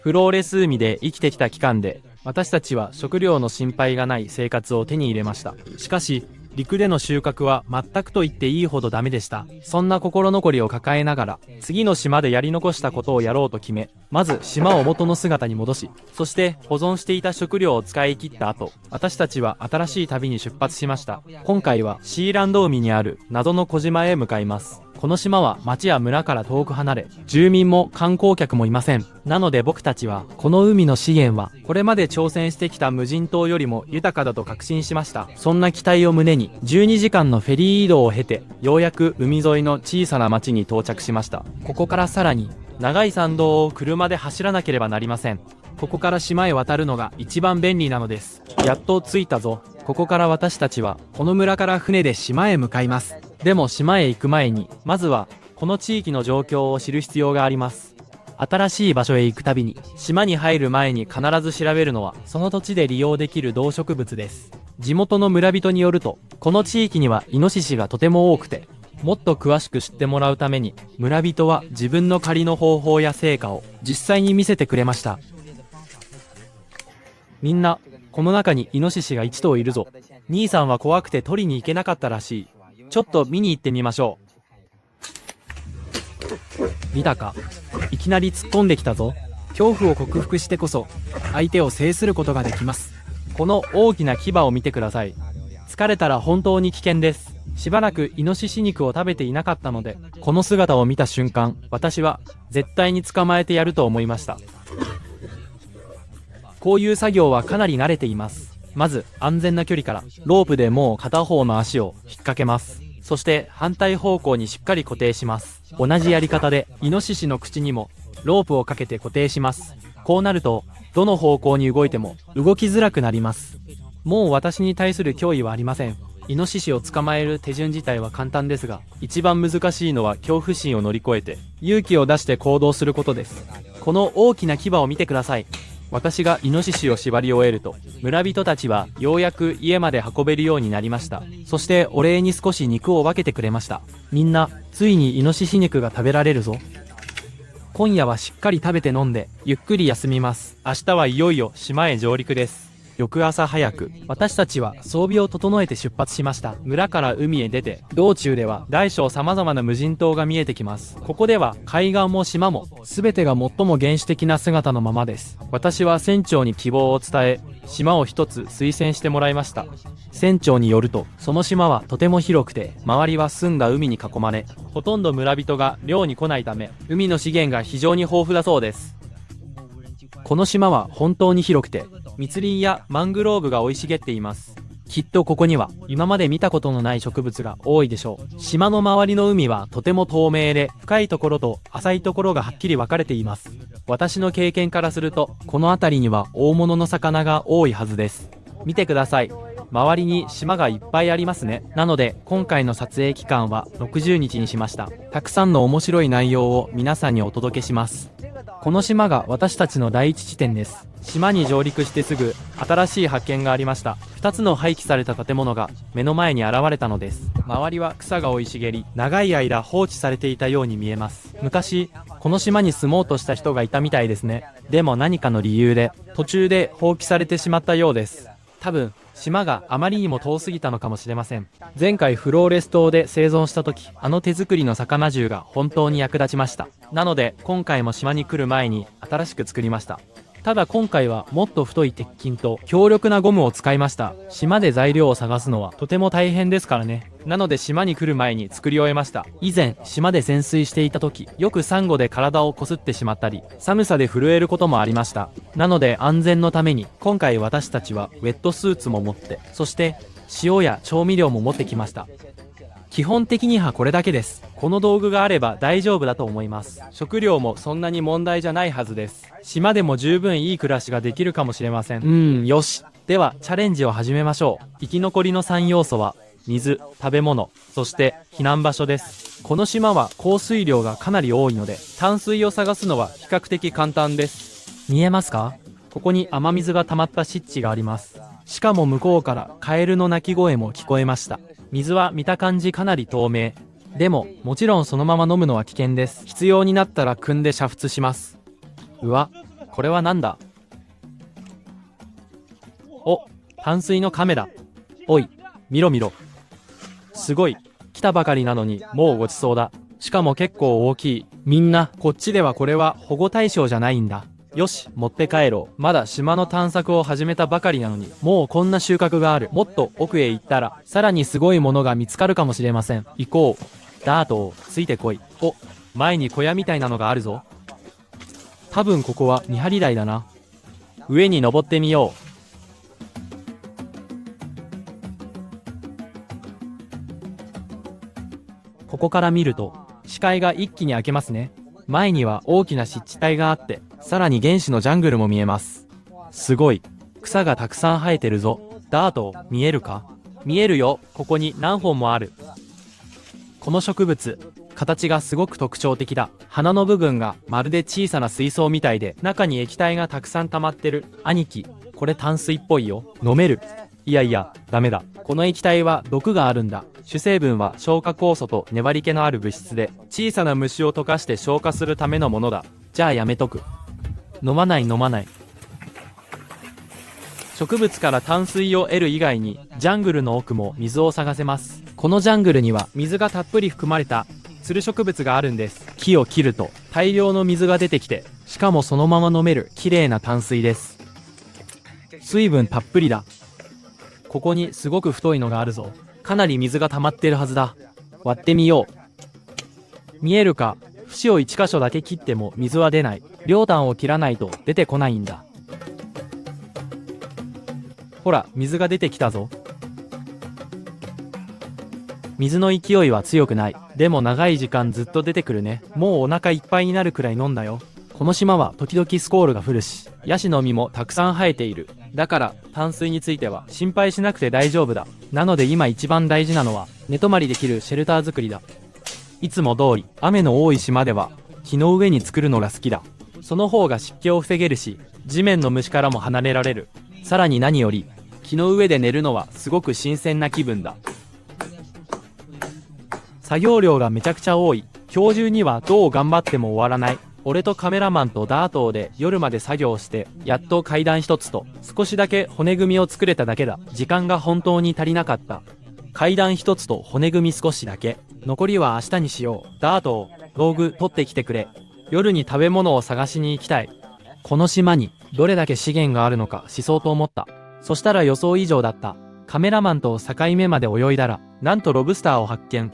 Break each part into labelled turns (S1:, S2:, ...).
S1: フローレス海で生きてきた期間で、私たちは食料の心配がない生活を手に入れました。しかし、陸での収穫は全くと言っていいほどダメでした。そんな心残りを抱えながら、次の島でやり残したことをやろうと決め、まず島を元の姿に戻し、そして保存していた食料を使い切った後、私たちは新しい旅に出発しました。今回はシーランド海にある謎の小島へ向かいます。この島は町や村から遠く離れ、住民も観光客もいません。なので僕たちは、この海の資源は、これまで挑戦してきた無人島よりも豊かだと確信しました。そんな期待を胸に、12時間のフェリー移動を経て、ようやく海沿いの小さな町に到着しました。ここからさらに、長い山道を車で走らなければなりません。ここから島へ渡るのが一番便利なのです。やっと着いたぞ。ここから私たちは、この村から船で島へ向かいます。でも島へ行く前に、まずは、この地域の状況を知る必要があります。新しい場所へ行くたびに、島に入る前に必ず調べるのは、その土地で利用できる動植物です。地元の村人によると、この地域にはイノシシがとても多くて、もっと詳しく知ってもらうために、村人は自分の狩りの方法や成果を実際に見せてくれました。みんな、この中にイノシシが1頭いるぞ。兄さんは怖くて取りに行けなかったらしい。ちょっと見に行ってみましょう。見たか？いきなり突っ込んできたぞ。
S2: 恐怖を克服してこそ相手を制することができます。
S1: この大きな牙を見てください。疲れたら本当に危険です。しばらくイノシシ肉を食べていなかったので、この姿を見た瞬間、私は絶対に捕まえてやると思いました。こういう作業はかなり慣れています。まず安全な距離からロープでもう片方の足を引っ掛けます。そして反対方向にしっかり固定します。同じやり方でイノシシの口にもロープをかけて固定します。こうなるとどの方向に動いても動きづらくなります。もう私に対する脅威はありません。イノシシを捕まえる手順自体は簡単ですが、一番難しいのは恐怖心を乗り越えて勇気を出して行動することです。この大きな牙を見てください。私がイノシシを縛り終えると、村人たちはようやく家まで運べるようになりました。そしてお礼に少し肉を分けてくれました。みんな、ついにイノシシ肉が食べられるぞ。今夜はしっかり食べて飲んで、ゆっくり休みます。明日はいよいよ島へ上陸です。翌朝早く、私たちは装備を整えて出発しました。村から海へ出て、道中では大小様々な無人島が見えてきます。ここでは海岸も島も、全てが最も原始的な姿のままです。私は船長に希望を伝え、島を一つ推薦してもらいました。船長によると、その島はとても広くて、周りは澄んだ海に囲まれ、ほとんど村人が漁に来ないため、海の資源が非常に豊富だそうです。この島は本当に広くて、密林やマングローブが生い茂っています。きっとここには今まで見たことのない植物が多いでしょう。島の周りの海はとても透明で、深いところと浅いところがはっきり分かれています。私の経験からすると、この辺りには大物の魚が多いはずです。見てください。周りに島がいっぱいありますね。なので今回の撮影期間は60日にしました。たくさんの面白い内容を皆さんにお届けします。この島が私たちの第一地点です。島に上陸してすぐ新しい発見がありました。2つの廃棄された建物が目の前に現れたのです。周りは草が生い茂り、長い間放置されていたように見えます。昔この島に住もうとした人がいたみたいですね。でも何かの理由で途中で放棄されてしまったようです。多分島があまりにも遠すぎたのかもしれません。前回フローレス島で生存した時、あの手作りの魚銃が本当に役立ちました。なので今回も島に来る前に新しく作りました。ただ今回はもっと太い鉄筋と強力なゴムを使いました。島で材料を探すのはとても大変ですからね。なので島に来る前に作り終えました。以前島で潜水していた時、よくサンゴで体をこすってしまったり、寒さで震えることもありました。なので安全のために今回私たちはウェットスーツも持って、そして塩や調味料も持ってきました。基本的にはこれだけです。この道具があれば大丈夫だと思います。食料もそんなに問題じゃないはずです。島でも十分いい暮らしができるかもしれません。よし。ではチャレンジを始めましょう。生き残りの3要素は水、食べ物、そして避難場所です。この島は降水量がかなり多いので、淡水を探すのは比較的簡単です。見えますか？ここに雨水が溜まった湿地があります。しかも向こうからカエルの鳴き声も聞こえました。水は見た感じかなり透明。でももちろんそのまま飲むのは危険です。必要になったら汲んで煮沸します。うわ、これはなんだ？お、淡水の亀だ。おい、見ろ見ろ。すごい。来たばかりなのにもうごちそうだ。しかも結構大きい。みんな、こっちではこれは保護対象じゃないんだ。よし、持って帰ろう。まだ島の探索を始めたばかりなのに、もうこんな収穫がある。もっと奥へ行ったら、さらにすごいものが見つかるかもしれません。行こう。ダート、ついてこい。お、前に小屋みたいなのがあるぞ。多分ここは見張り台だな。上に登ってみよう。ここから見ると、視界が一気に開けますね。前には大きな湿地帯があって、さらに原始のジャングルも見えます。すごい。草がたくさん生えてるぞ。ダート、見えるか？見えるよ。ここに何本もある。この植物、形がすごく特徴的だ。花の部分がまるで小さな水槽みたいで、中に液体がたくさん溜まってる。兄貴、これ淡水っぽいよ。飲める。いやいや、ダメだ。この液体は毒があるんだ。主成分は消化酵素と粘り気のある物質で、小さな虫を溶かして消化するためのものだ。じゃあやめとく。飲まない飲まない。植物から淡水を得る以外に、ジャングルの奥も水を探せます。このジャングルには水がたっぷり含まれたつる植物があるんです。木を切ると大量の水が出てきて、しかもそのまま飲める綺麗な淡水です。水分たっぷりだ。ここにすごく太いのがあるぞ。かなり水が溜まってるはずだ。割ってみよう。見えるか？節を1箇所だけ切っても水は出ない。両端を切らないと出てこないんだ。ほら、水が出てきたぞ。水の勢いは強くない。でも長い時間ずっと出てくるね。もうお腹いっぱいになるくらい飲んだよ。この島は時々スコールが降るし、ヤシの実もたくさん生えている。だから淡水については心配しなくて大丈夫だ。なので今一番大事なのは寝泊まりできるシェルター作りだ。いつも通り雨の多い島では木の上に作るのが好きだ。その方が湿気を防げるし、地面の虫からも離れられる。さらに何より木の上で寝るのはすごく新鮮な気分だ。作業量がめちゃくちゃ多い。今日中にはどう頑張っても終わらない。俺とカメラマンとダートで夜まで作業して、やっと階段一つと少しだけ骨組みを作れただけだ。時間が本当に足りなかった。階段一つと骨組み少しだけ。残りは明日にしよう。ダート、道具取ってきてくれ。夜に食べ物を探しに行きたい。この島にどれだけ資源があるのか思想と思った。そしたら予想以上だった。カメラマンと境目まで泳いだら、なんとロブスターを発見。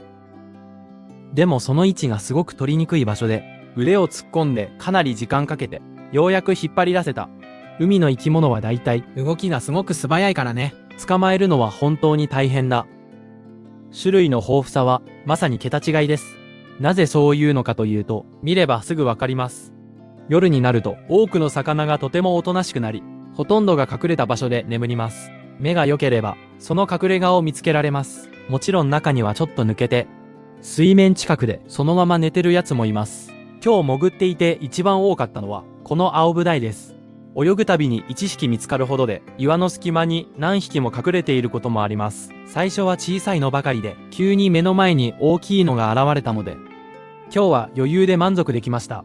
S1: でもその位置がすごく取りにくい場所で、腕を突っ込んでかなり時間かけて、ようやく引っ張り出せた。海の生き物は大体、
S2: 動きがすごく素早いからね。
S1: 捕まえるのは本当に大変だ。種類の豊富さは、まさに桁違いです。なぜそういうのかというと、見ればすぐわかります。夜になると、多くの魚がとてもおとなしくなり、ほとんどが隠れた場所で眠ります。目が良ければ、その隠れ家を見つけられます。もちろん中にはちょっと抜けて、水面近くでそのまま寝てるやつもいます。今日潜っていて一番多かったのは、この青ブダイです。泳ぐたびに1匹見つかるほどで、岩の隙間に何匹も隠れていることもあります。最初は小さいのばかりで、急に目の前に大きいのが現れたので、今日は余裕で満足できました。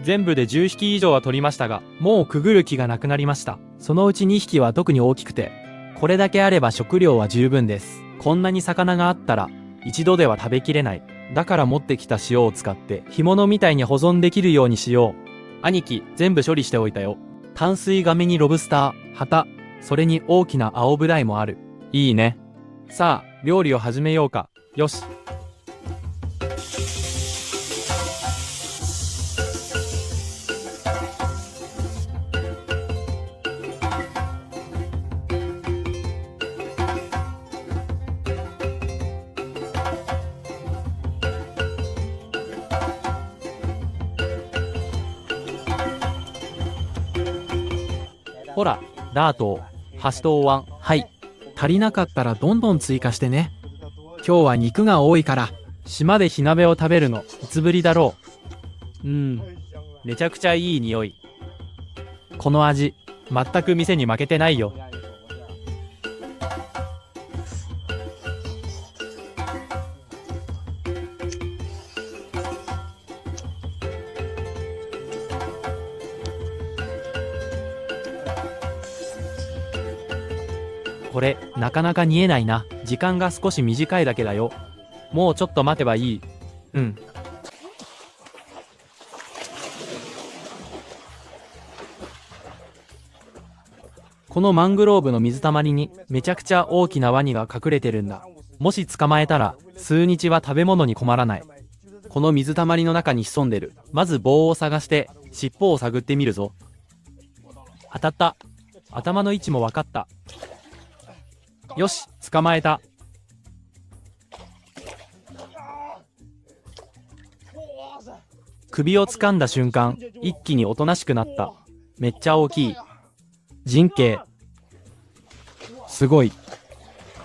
S1: 全部で10匹以上は取りましたが、もうくぐる気がなくなりました。そのうち2匹は特に大きくて、これだけあれば食料は十分です。こんなに魚があったら、一度では食べきれない。だから持ってきた塩を使って干物みたいに保存できるようにしよう。兄貴、全部処理しておいたよ。淡水ガメにロブスター、旗、それに大きな青ブダイもある。いいね。さあ、料理を始めようか。よし。ほら、ダート、箸とお椀。はい。
S2: 足りなかったらどんどん追加してね。今日は肉が多いから。
S1: 島で火鍋を食べるの、いつぶりだろう。めちゃくちゃいい匂い。この味、全く店に負けてないよ。これ、なかなか煮えないな。時間が少し短いだけだよ。もうちょっと待てばいい。うん。このマングローブの水たまりにめちゃくちゃ大きなワニが隠れてるんだ。もし捕まえたら数日は食べ物に困らない。この水たまりの中に潜んでる。まず棒を探して尻尾を探ってみるぞ。当たった。頭の位置も分かった。よし、捕まえた。首を掴んだ瞬間、一気におとなしくなった。めっちゃ大きい。人形。すごい。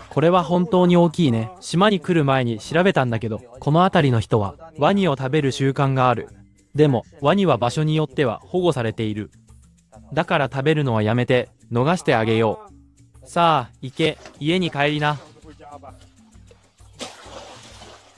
S1: これは本当に大きいね。島に来る前に調べたんだけど、この辺りの人はワニを食べる習慣がある。でも、ワニは場所によっては保護されている。だから食べるのはやめて、逃してあげよう。さあ、行け、家に帰りな。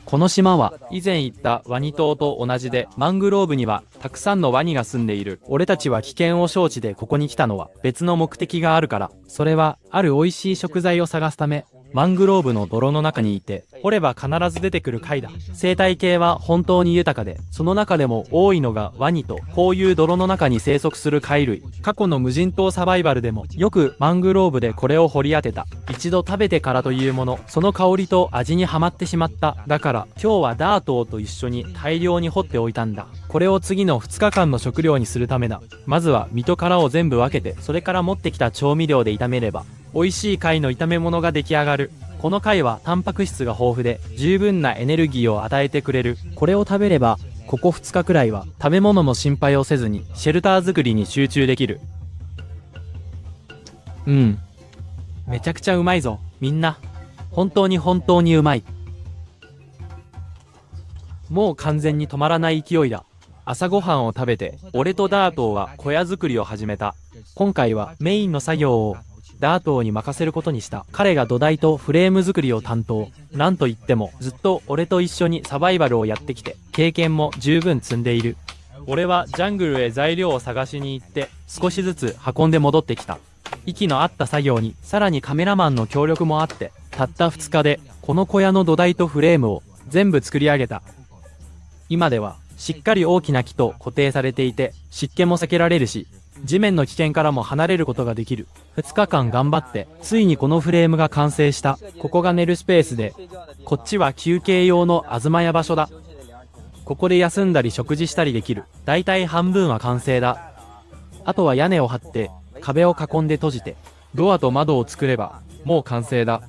S1: この島は以前言ったワニ島と同じで、マングローブにはたくさんのワニが住んでいる。俺たちは危険を承知でここに来たのは別の目的があるから。それはある美味しい食材を探すため。マングローブの泥の中にいて、掘れば必ず出てくる貝だ。生態系は本当に豊かで、その中でも多いのがワニと、こういう泥の中に生息する貝類。過去の無人島サバイバルでも、よくマングローブでこれを掘り当てた。一度食べてからというもの、その香りと味にはまってしまった。だから、今日はダートと一緒に大量に掘っておいたんだ。これを次の2日間の食料にするためだ。まずは身と殻を全部分けて、それから持ってきた調味料で炒めれば、美味しい貝の炒め物が出来上がる。この貝はタンパク質が豊富で十分なエネルギーを与えてくれる。これを食べればここ2日くらいは食べ物の心配をせずにシェルター作りに集中できる。めちゃくちゃうまいぞみんな。本当に本当にうまい。もう完全に止まらない勢いだ。朝ごはんを食べて俺とダートーは小屋作りを始めた。今回はメインの作業をダートーに任せることにした。彼が土台とフレーム作りを担当。なんといってもずっと俺と一緒にサバイバルをやってきて経験も十分積んでいる。俺はジャングルへ材料を探しに行って少しずつ運んで戻ってきた。息の合った作業にさらにカメラマンの協力もあってたった2日でこの小屋の土台とフレームを全部作り上げた。今ではしっかり大きな木と固定されていて湿気も避けられるし地面の危険からも離れることができる。2日間頑張って、ついにこのフレームが完成した。ここが寝るスペースで、こっちは休憩用の東屋場所だ。ここで休んだり食事したりできる。だいたい半分は完成だ。あとは屋根を張って、壁を囲んで閉じて、ドアと窓を作れば、もう完成だ。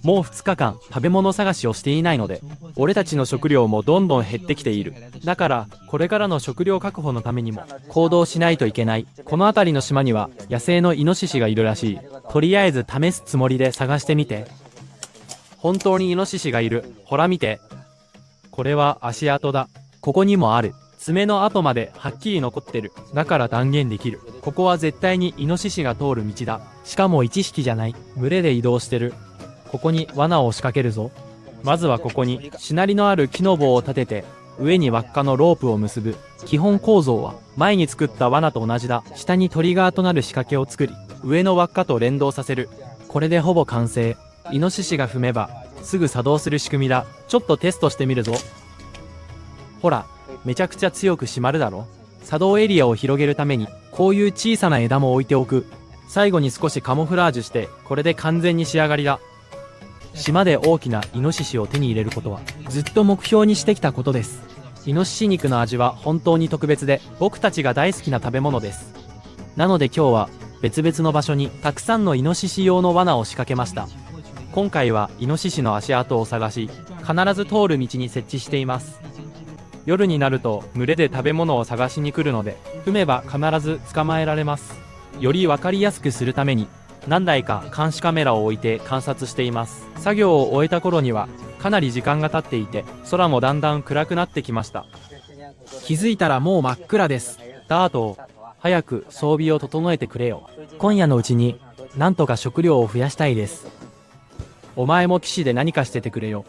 S1: もう2日間食べ物探しをしていないので、俺たちの食料もどんどん減ってきている。だから、これからの食料確保のためにも行動しないといけない。この辺りの島には野生のイノシシがいるらしい。とりあえず試すつもりで探してみて。本当にイノシシがいる。ほら見て。これは足跡だ。ここにもある。爪の跡まではっきり残ってる。だから断言できる。ここは絶対にイノシシが通る道だ。しかも1匹じゃない。群れで移動してる。ここに罠を仕掛けるぞ。まずはここにしなりのある木の棒を立てて上に輪っかのロープを結ぶ。基本構造は前に作った罠と同じだ。下にトリガーとなる仕掛けを作り上の輪っかと連動させる。これでほぼ完成。イノシシが踏めばすぐ作動する仕組みだ。ちょっとテストしてみるぞ。ほら、めちゃくちゃ強く締まるだろ。作動エリアを広げるためにこういう小さな枝も置いておく。最後に少しカモフラージュしてこれで完全に仕上がりだ。島で大きなイノシシを手に入れることはずっと目標にしてきたことです。イノシシ肉の味は本当に特別で僕たちが大好きな食べ物です。なので今日は別々の場所にたくさんのイノシシ用の罠を仕掛けました。今回はイノシシの足跡を探し必ず通る道に設置しています。夜になると群れで食べ物を探しに来るので踏めば必ず捕まえられます。より分かりやすくするために何台か監視カメラを置いて観察しています。作業を終えた頃にはかなり時間が経っていて空もだんだん暗くなってきました。
S2: 気づいたらもう真っ暗です。
S1: ダート、早く装備を整えてくれよ。今夜のうちになんとか食料を増やしたいです。お前も岸で何かしててくれよ。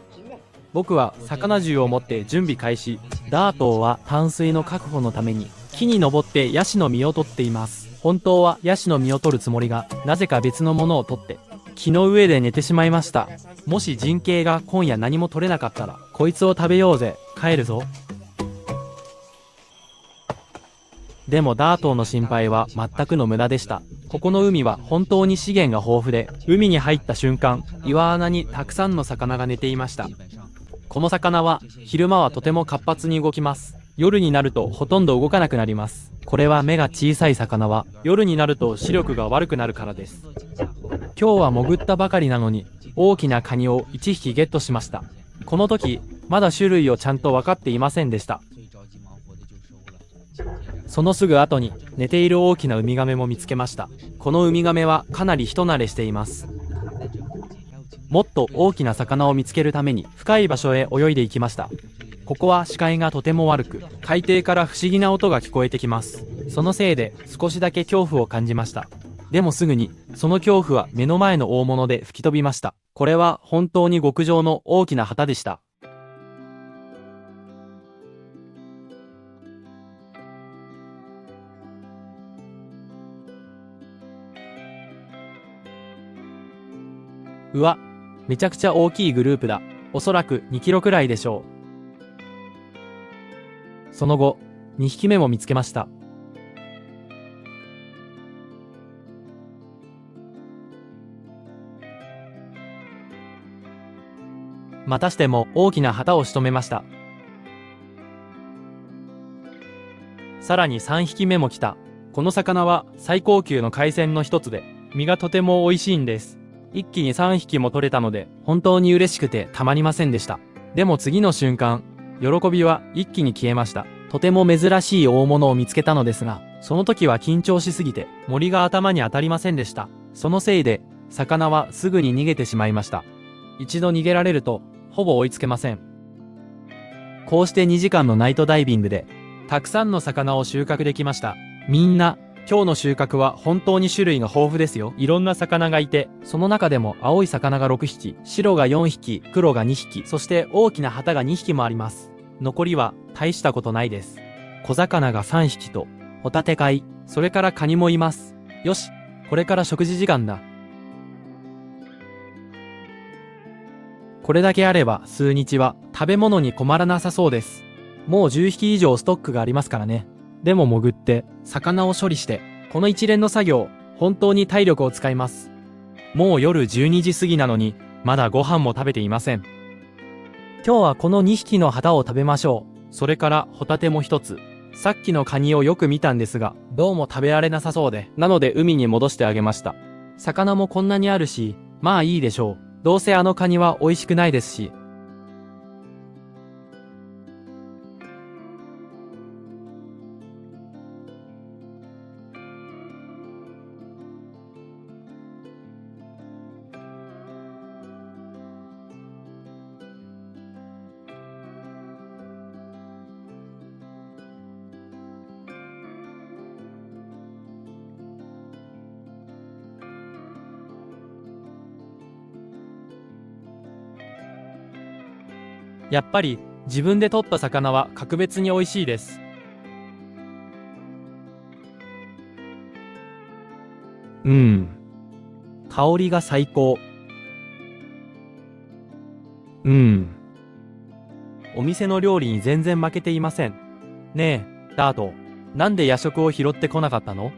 S1: 僕は魚銃を持って準備開始。ダートは淡水の確保のために木に登ってヤシの実を取っています。本当はヤシの実を取るつもりがなぜか別のものを取って木の上で寝てしまいました。もし陣形が今夜何も取れなかったら、こいつを食べようぜ。帰るぞ。でもダートーの心配は全くの無駄でした。ここの海は本当に資源が豊富で、海に入った瞬間、岩穴にたくさんの魚が寝ていました。この魚は昼間はとても活発に動きます。夜になるとほとんど動かなくなります。これは目が小さい魚は夜になると視力が悪くなるからです。今日は潜ったばかりなのに大きなカニを1匹ゲットしました。この時まだ種類をちゃんと分かっていませんでした。そのすぐ後に寝ている大きなウミガメも見つけました。このウミガメはかなり人慣れしています。もっと大きな魚を見つけるために深い場所へ泳いでいきました。ここは視界がとても悪く、海底から不思議な音が聞こえてきます。そのせいで少しだけ恐怖を感じました。でもすぐにその恐怖は目の前の大物で吹き飛びました。これは本当に極上の大きな旗でした。うわ、めちゃくちゃ大きいグループだ。おそらく2キロくらいでしょう。その後、2匹目も見つけました。またしても大きな旗を仕留めました。さらに3匹目も来た。この魚は最高級の海鮮の一つで、身がとても美味しいんです。一気に3匹も取れたので、本当に嬉しくてたまりませんでした。でも次の瞬間、喜びは一気に消えました。とても珍しい大物を見つけたのですが、その時は緊張しすぎて、森が頭に当たりませんでした。そのせいで、魚はすぐに逃げてしまいました。一度逃げられると、ほぼ追いつけません。こうして2時間のナイトダイビングで、たくさんの魚を収穫できました。みんな、今日の収穫は本当に種類が豊富ですよ。いろんな魚がいて、その中でも青い魚が6匹、白が4匹、黒が2匹、そして大きな旗が2匹もあります。残りは大したことないです。小魚が3匹と、ホタテ貝、それからカニもいます。よし、これから食事時間だ。これだけあれば数日は食べ物に困らなさそうです。もう10匹以上ストックがありますからね。でも潜って、魚を処理して、この一連の作業、本当に体力を使います。もう夜12時過ぎなのに、まだご飯も食べていません。今日はこの2匹の旗を食べましょう。それからホタテも一つ。さっきのカニをよく見たんですが、どうも食べられなさそうで、なので海に戻してあげました。魚もこんなにあるし、まあいいでしょう。どうせあのカニは美味しくないですし。やっぱり自分で取った魚は格別に美味しいです。香りが最高。お店の料理に全然負けていません。ねえ、ダート、なんで夜食を拾ってこなかったの？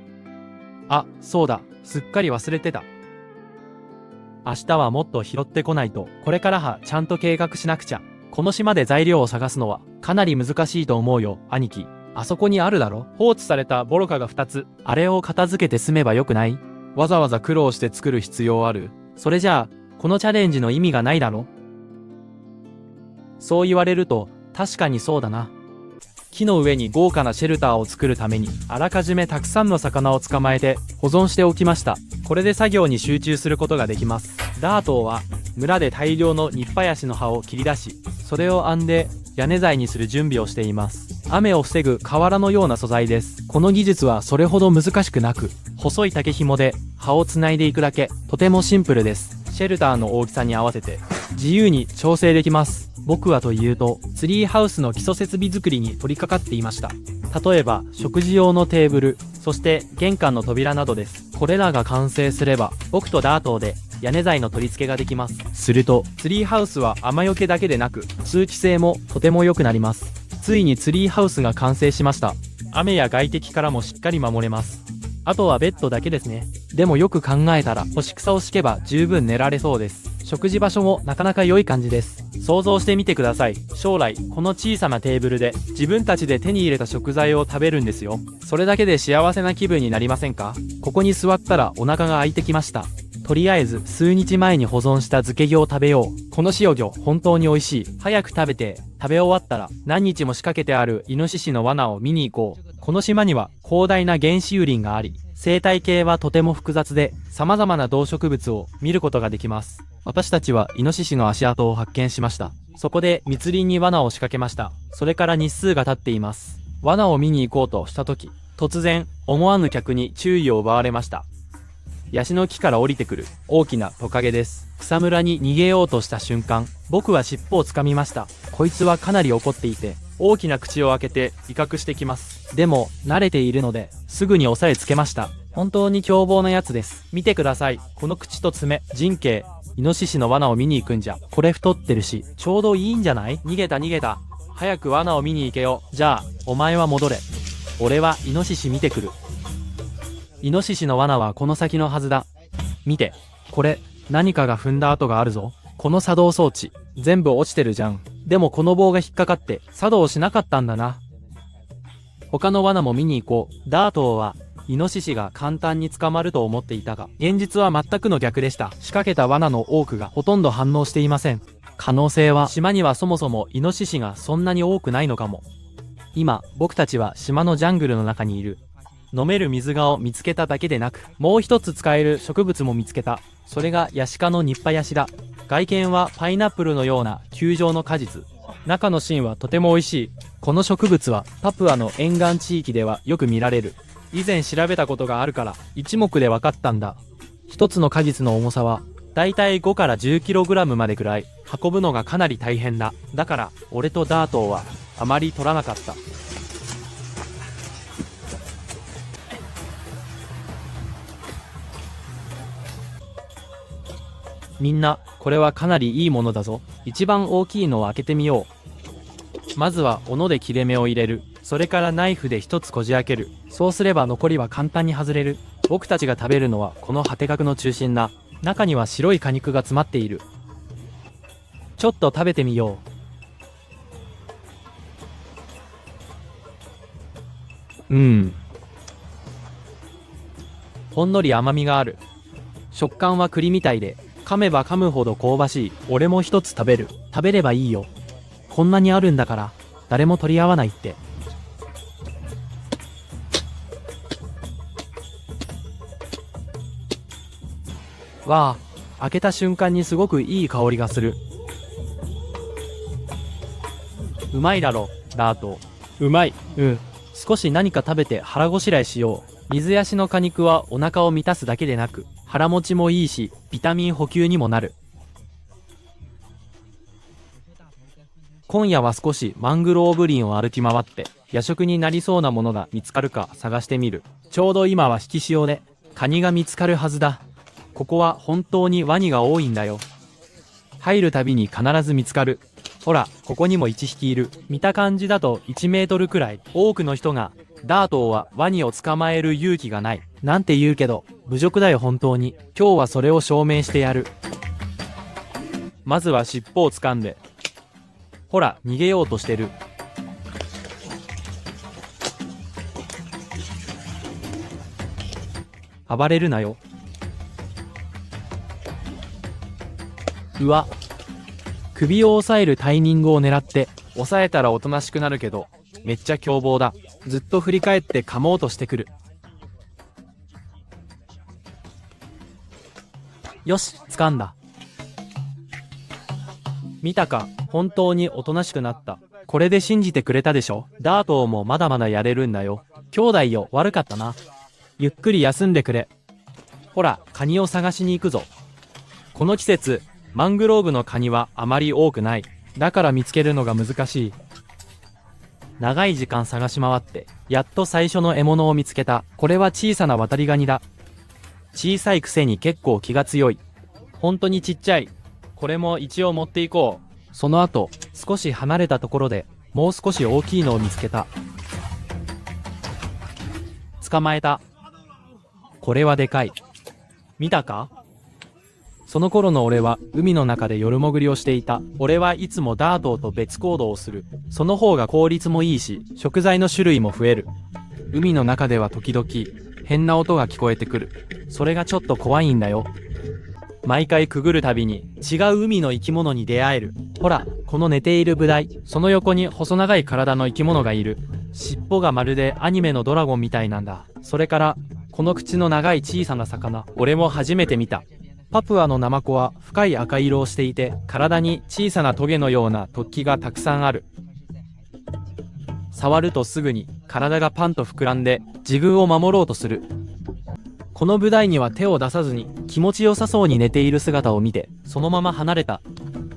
S1: あ、そうだ、すっかり忘れてた。明日はもっと拾ってこないと、これからはちゃんと計画しなくちゃ。この島で材料を探すのはかなり難しいと思うよ、兄貴。あそこにあるだろ？放置されたボロカが2つ。あれを片付けて済めばよくない？わざわざ苦労して作る必要ある？それじゃあ、このチャレンジの意味がないだろ？そう言われると、確かにそうだな。木の上に豪華なシェルターを作るために、あらかじめたくさんの魚を捕まえて保存しておきました。これで作業に集中することができます。ダートーは、村で大量のニッパヤシの葉を切り出し、それを編んで屋根材にする準備をしています。雨を防ぐ瓦のような素材です。この技術はそれほど難しくなく、細い竹紐で葉をつないでいくだけ、とてもシンプルです。シェルターの大きさに合わせて自由に調整できます。僕はというと、ツリーハウスの基礎設備作りに取り掛かっていました。例えば、食事用のテーブル、そして玄関の扉などです。これらが完成すれば、僕とダートーで屋根材の取り付けができます。すると、ツリーハウスは雨よけだけでなく、通気性もとても良くなります。ついにツリーハウスが完成しました。雨や外敵からもしっかり守れます。あとはベッドだけですね。でもよく考えたら、干し草を敷けば十分寝られそうです。食事場所もなかなか良い感じです。想像してみてください。将来、この小さなテーブルで自分たちで手に入れた食材を食べるんですよ。それだけで幸せな気分になりませんか？ここに座ったらお腹が空いてきました。とりあえず数日前に保存した漬け魚を食べよう。この塩魚本当に美味しい。早く食べて、食べ終わったら何日も仕掛けてあるイノシシの罠を見に行こう。この島には広大な原始雨林があり、生態系はとても複雑で様々な動植物を見ることができます。私たちはイノシシの足跡を発見しました。そこで密林に罠を仕掛けました。それから日数が経っています。罠を見に行こうとした時、突然思わぬ客に注意を奪われました。ヤシの木から降りてくる大きなトカゲです。草むらに逃げようとした瞬間、僕は尻尾をつかみました。こいつはかなり怒っていて、大きな口を開けて威嚇してきます。でも、慣れているので、すぐに押さえつけました。本当に凶暴なやつです。見てください。この口と爪、人形、イノシシの罠を見に行くんじゃ。これ太ってるし、ちょうどいいんじゃない？逃げた。早く罠を見に行けよ。じゃあ、お前は戻れ。俺はイノシシ見てくる。イノシシの罠はこの先のはずだ。見て。これ、何かが踏んだ跡があるぞ。この作動装置、全部落ちてるじゃん。でもこの棒が引っかかって作動しなかったんだな。他の罠も見に行こう。ダートーは、イノシシが簡単に捕まると思っていたが、現実は全くの逆でした。仕掛けた罠の多くがほとんど反応していません。可能性は、島にはそもそもイノシシがそんなに多くないのかも。今、僕たちは島のジャングルの中にいる。飲める水がを見つけただけでなく、もう一つ使える植物も見つけた。それがヤシ科のニッパヤシだ。外見はパイナップルのような球状の果実。中の芯はとても美味しい。この植物はパプアの沿岸地域ではよく見られる。以前調べたことがあるから一目で分かったんだ。一つの果実の重さはだいたい5から 10kg までくらい。運ぶのがかなり大変だ。だから俺とダートーはあまり取らなかった。みんな、これはかなりいいものだぞ。一番大きいのを開けてみよう。まずは斧で切れ目を入れる。それからナイフで一つこじ開ける。そうすれば残りは簡単に外れる。僕たちが食べるのはこの果て角の中心だ。中には白い果肉が詰まっている。ちょっと食べてみよう。ほんのり甘みがある。食感は栗みたいで、噛めば噛むほど香ばしい。俺も一つ食べる。食べればいいよ。こんなにあるんだから、誰も取り合わないって。わあ、開けた瞬間にすごくいい香りがする。うまいだろ、ダート。うまい。少し何か食べて腹ごしらえしよう。水ヤシの果肉はお腹を満たすだけでなく、腹持ちもいいし、ビタミン補給にもなる。今夜は少しマングローブ林を歩き回って、夜食になりそうなものが見つかるか探してみる。ちょうど今は引き潮で、カニが見つかるはずだ。ここは本当にワニが多いんだよ。入るたびに必ず見つかる。ほら、ここにも1匹いる。見た感じだと1メートルくらい。多くの人が、ダートーはワニを捕まえる勇気がない。なんて言うけど、侮辱だよ本当に。今日はそれを証明してやる。まずは尻尾を掴んで。ほら、逃げようとしてる。暴れるなよ。うわ。首を押さえるタイミングを狙って、押さえたらおとなしくなるけど、めっちゃ凶暴だ。ずっと振り返って噛もうとしてくる。よし、掴んだ。見たか、本当におとなしくなった。これで信じてくれたでしょ。ダートーもまだまだやれるんだよ。兄弟よ、悪かったな。ゆっくり休んでくれ。ほら、カニを探しに行くぞ。この季節、マングローブのカニはあまり多くない。だから見つけるのが難しい。長い時間探し回って、やっと最初の獲物を見つけた。これは小さなワタリガニだ。小さいくせに結構気が強い。本当にちっちゃい。これも一応持っていこう。その後、少し離れたところでもう少し大きいのを見つけた。捕まえた。これはでかい。見たか？その頃の俺は海の中で夜潜りをしていた。俺はいつもダートと別行動をする。その方が効率もいいし、食材の種類も増える。海の中では時々変な音が聞こえてくる。それがちょっと怖いんだよ。毎回くぐるたびに違う海の生き物に出会える。ほら、この寝ているブダイ。その横に細長い体の生き物がいる。尻尾がまるでアニメのドラゴンみたいなんだ。それから、この口の長い小さな魚。俺も初めて見た。パプアのナマコは深い赤色をしていて、体に小さなトゲのような突起がたくさんある。触るとすぐに体がパンと膨らんで自分を守ろうとする。このブダイには手を出さずに気持ちよさそうに寝ている姿を見て、そのまま離れた。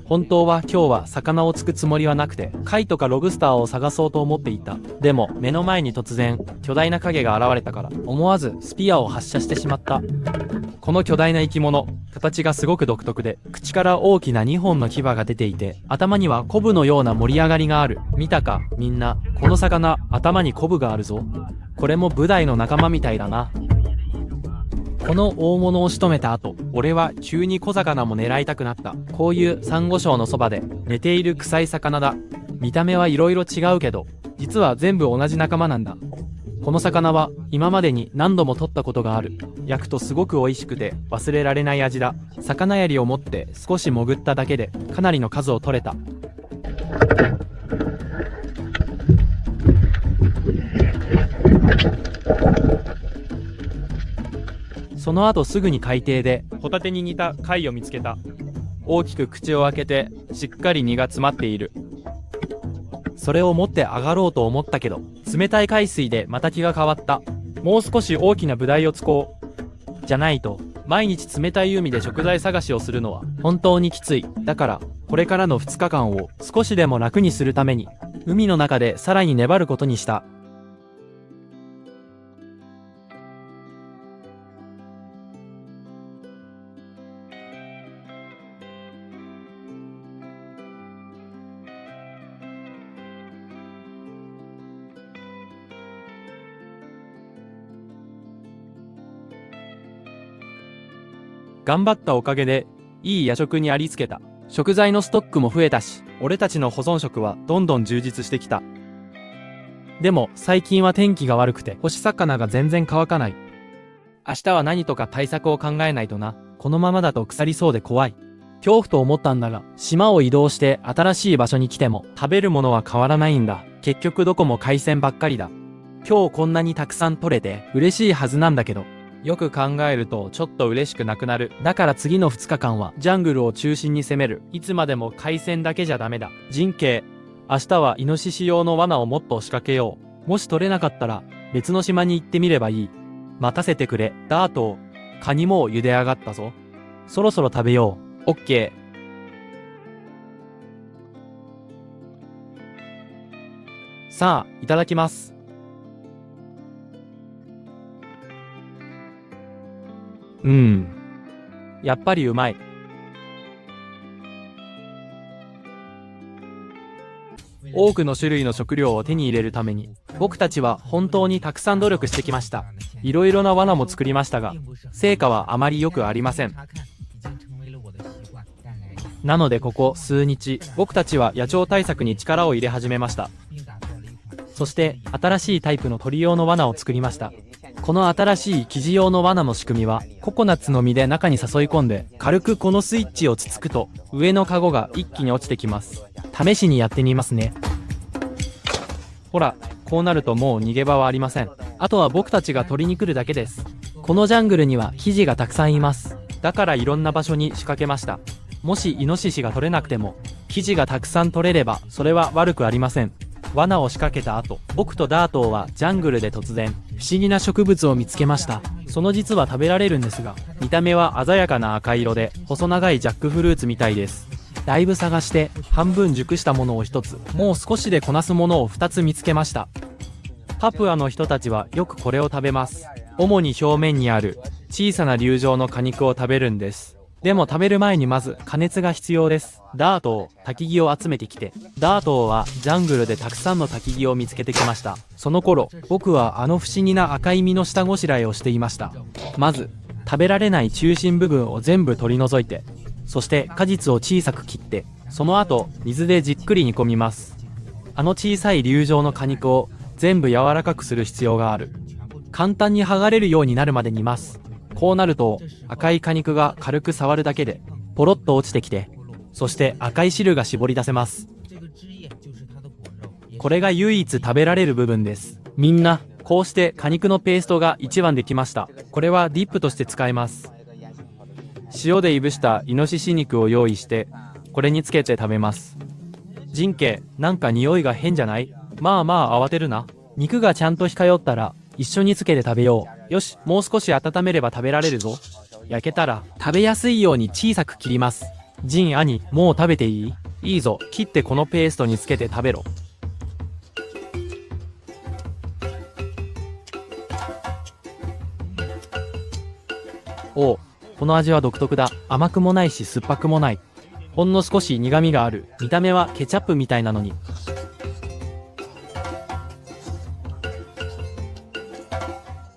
S1: 本当は今日は魚を突くつもりはなくて、貝とかロブスターを探そうと思っていた。でも目の前に突然巨大な影が現れたから、思わずスピアを発射してしまった。この巨大な生き物、形がすごく独特で、口から大きな2本の牙が出ていて、頭にはコブのような盛り上がりがある。見たか、みんな。この魚、頭にコブがあるぞ。これもブダイの仲間みたいだな。この大物を仕留めた後、俺は急に小魚も狙いたくなった。こういうサンゴ礁のそばで寝ている臭い魚だ。見た目はいろいろ違うけど、実は全部同じ仲間なんだ。この魚は今までに何度も取ったことがある。焼くとすごく美味しくて忘れられない味だ。魚槍を持って少し潜っただけでかなりの数を取れた。その後すぐに海底でホタテに似た貝を見つけた。大きく口を開けてしっかり身が詰まっている。それを持って上がろうと思ったけど、冷たい海水でまた気が変わった。もう少し大きなブダイを突こう。じゃないと毎日冷たい海で食材探しをするのは本当にきつい。だからこれからの2日間を少しでも楽にするために海の中でさらに粘ることにした。頑張ったおかげでいい夜食にありつけた。食材のストックも増えたし、俺たちの保存食はどんどん充実してきた。でも最近は天気が悪くて干し魚が全然乾かない。明日は何とか対策を考えないとな。このままだと腐りそうで怖い。恐怖と思ったんだが、島を移動して新しい場所に来ても食べるものは変わらないんだ。結局どこも海鮮ばっかりだ。今日こんなにたくさん取れて嬉しいはずなんだけど、よく考えるとちょっと嬉しくなくなる。だから次の2日間はジャングルを中心に攻める。いつまでも海鮮だけじゃダメだ。陣形、明日はイノシシ用の罠をもっと仕掛けよう。もし取れなかったら別の島に行ってみればいい。待たせてくれ。ダート、カニも茹で上がったぞ。そろそろ食べよう。オッケー。さあ、いただきます。やっぱりうまい。多くの種類の食料を手に入れるために、僕たちは本当にたくさん努力してきました。いろいろな罠も作りましたが、成果はあまり良くありません。なのでここ数日、僕たちは野鳥対策に力を入れ始めました。そして新しいタイプの鳥用の罠を作りました。この新しい生地用の罠の仕組みは、ココナッツの実で中に誘い込んで、軽くこのスイッチをつつくと、上のカゴが一気に落ちてきます。試しにやってみますね。ほら、こうなるともう逃げ場はありません。あとは僕たちが取りに来るだけです。このジャングルには生地がたくさんいます。だからいろんな場所に仕掛けました。もしイノシシが取れなくても、生地がたくさん取れれば、それは悪くありません。罠を仕掛けた後、僕とダートーはジャングルで突然、不思議な植物を見つけました。その実は食べられるんですが、見た目は鮮やかな赤色で、細長いジャックフルーツみたいです。だいぶ探して、半分熟したものを1つ、もう少しでこなすものを2つ見つけました。パプアの人たちはよくこれを食べます。主に表面にある小さな粒状の果肉を食べるんです。でも食べる前にまず加熱が必要です。ダートを焚き木を集めてきて、ダートはジャングルでたくさんの焚き木を見つけてきました。その頃、僕はあの不思議な赤い実の下ごしらえをしていました。まず、食べられない中心部分を全部取り除いて、そして果実を小さく切って、その後、水でじっくり煮込みます。あの小さい粒状の果肉を全部柔らかくする必要がある。簡単に剥がれるようになるまで煮ます。こうなると赤い果肉が軽く触るだけでポロッと落ちてきて、そして赤い汁が絞り出せます。これが唯一食べられる部分です。みんなこうして果肉のペーストが一番できました。これはディップとして使えます。塩でいぶしたイノシシ肉を用意してこれにつけて食べます。ジンケ、なんか匂いが変じゃない？まあまあ慌てるな。肉がちゃんと火通ったら一緒につけて食べよう。よし、もう少し温めれば食べられるぞ。焼けたら食べやすいように小さく切ります。ジン、兄、もう食べていい？いいぞ、切ってこのペーストにつけて食べろ。おう、この味は独特だ。甘くもないし酸っぱくもない。ほんの少し苦味がある。見た目はケチャップみたいなのに。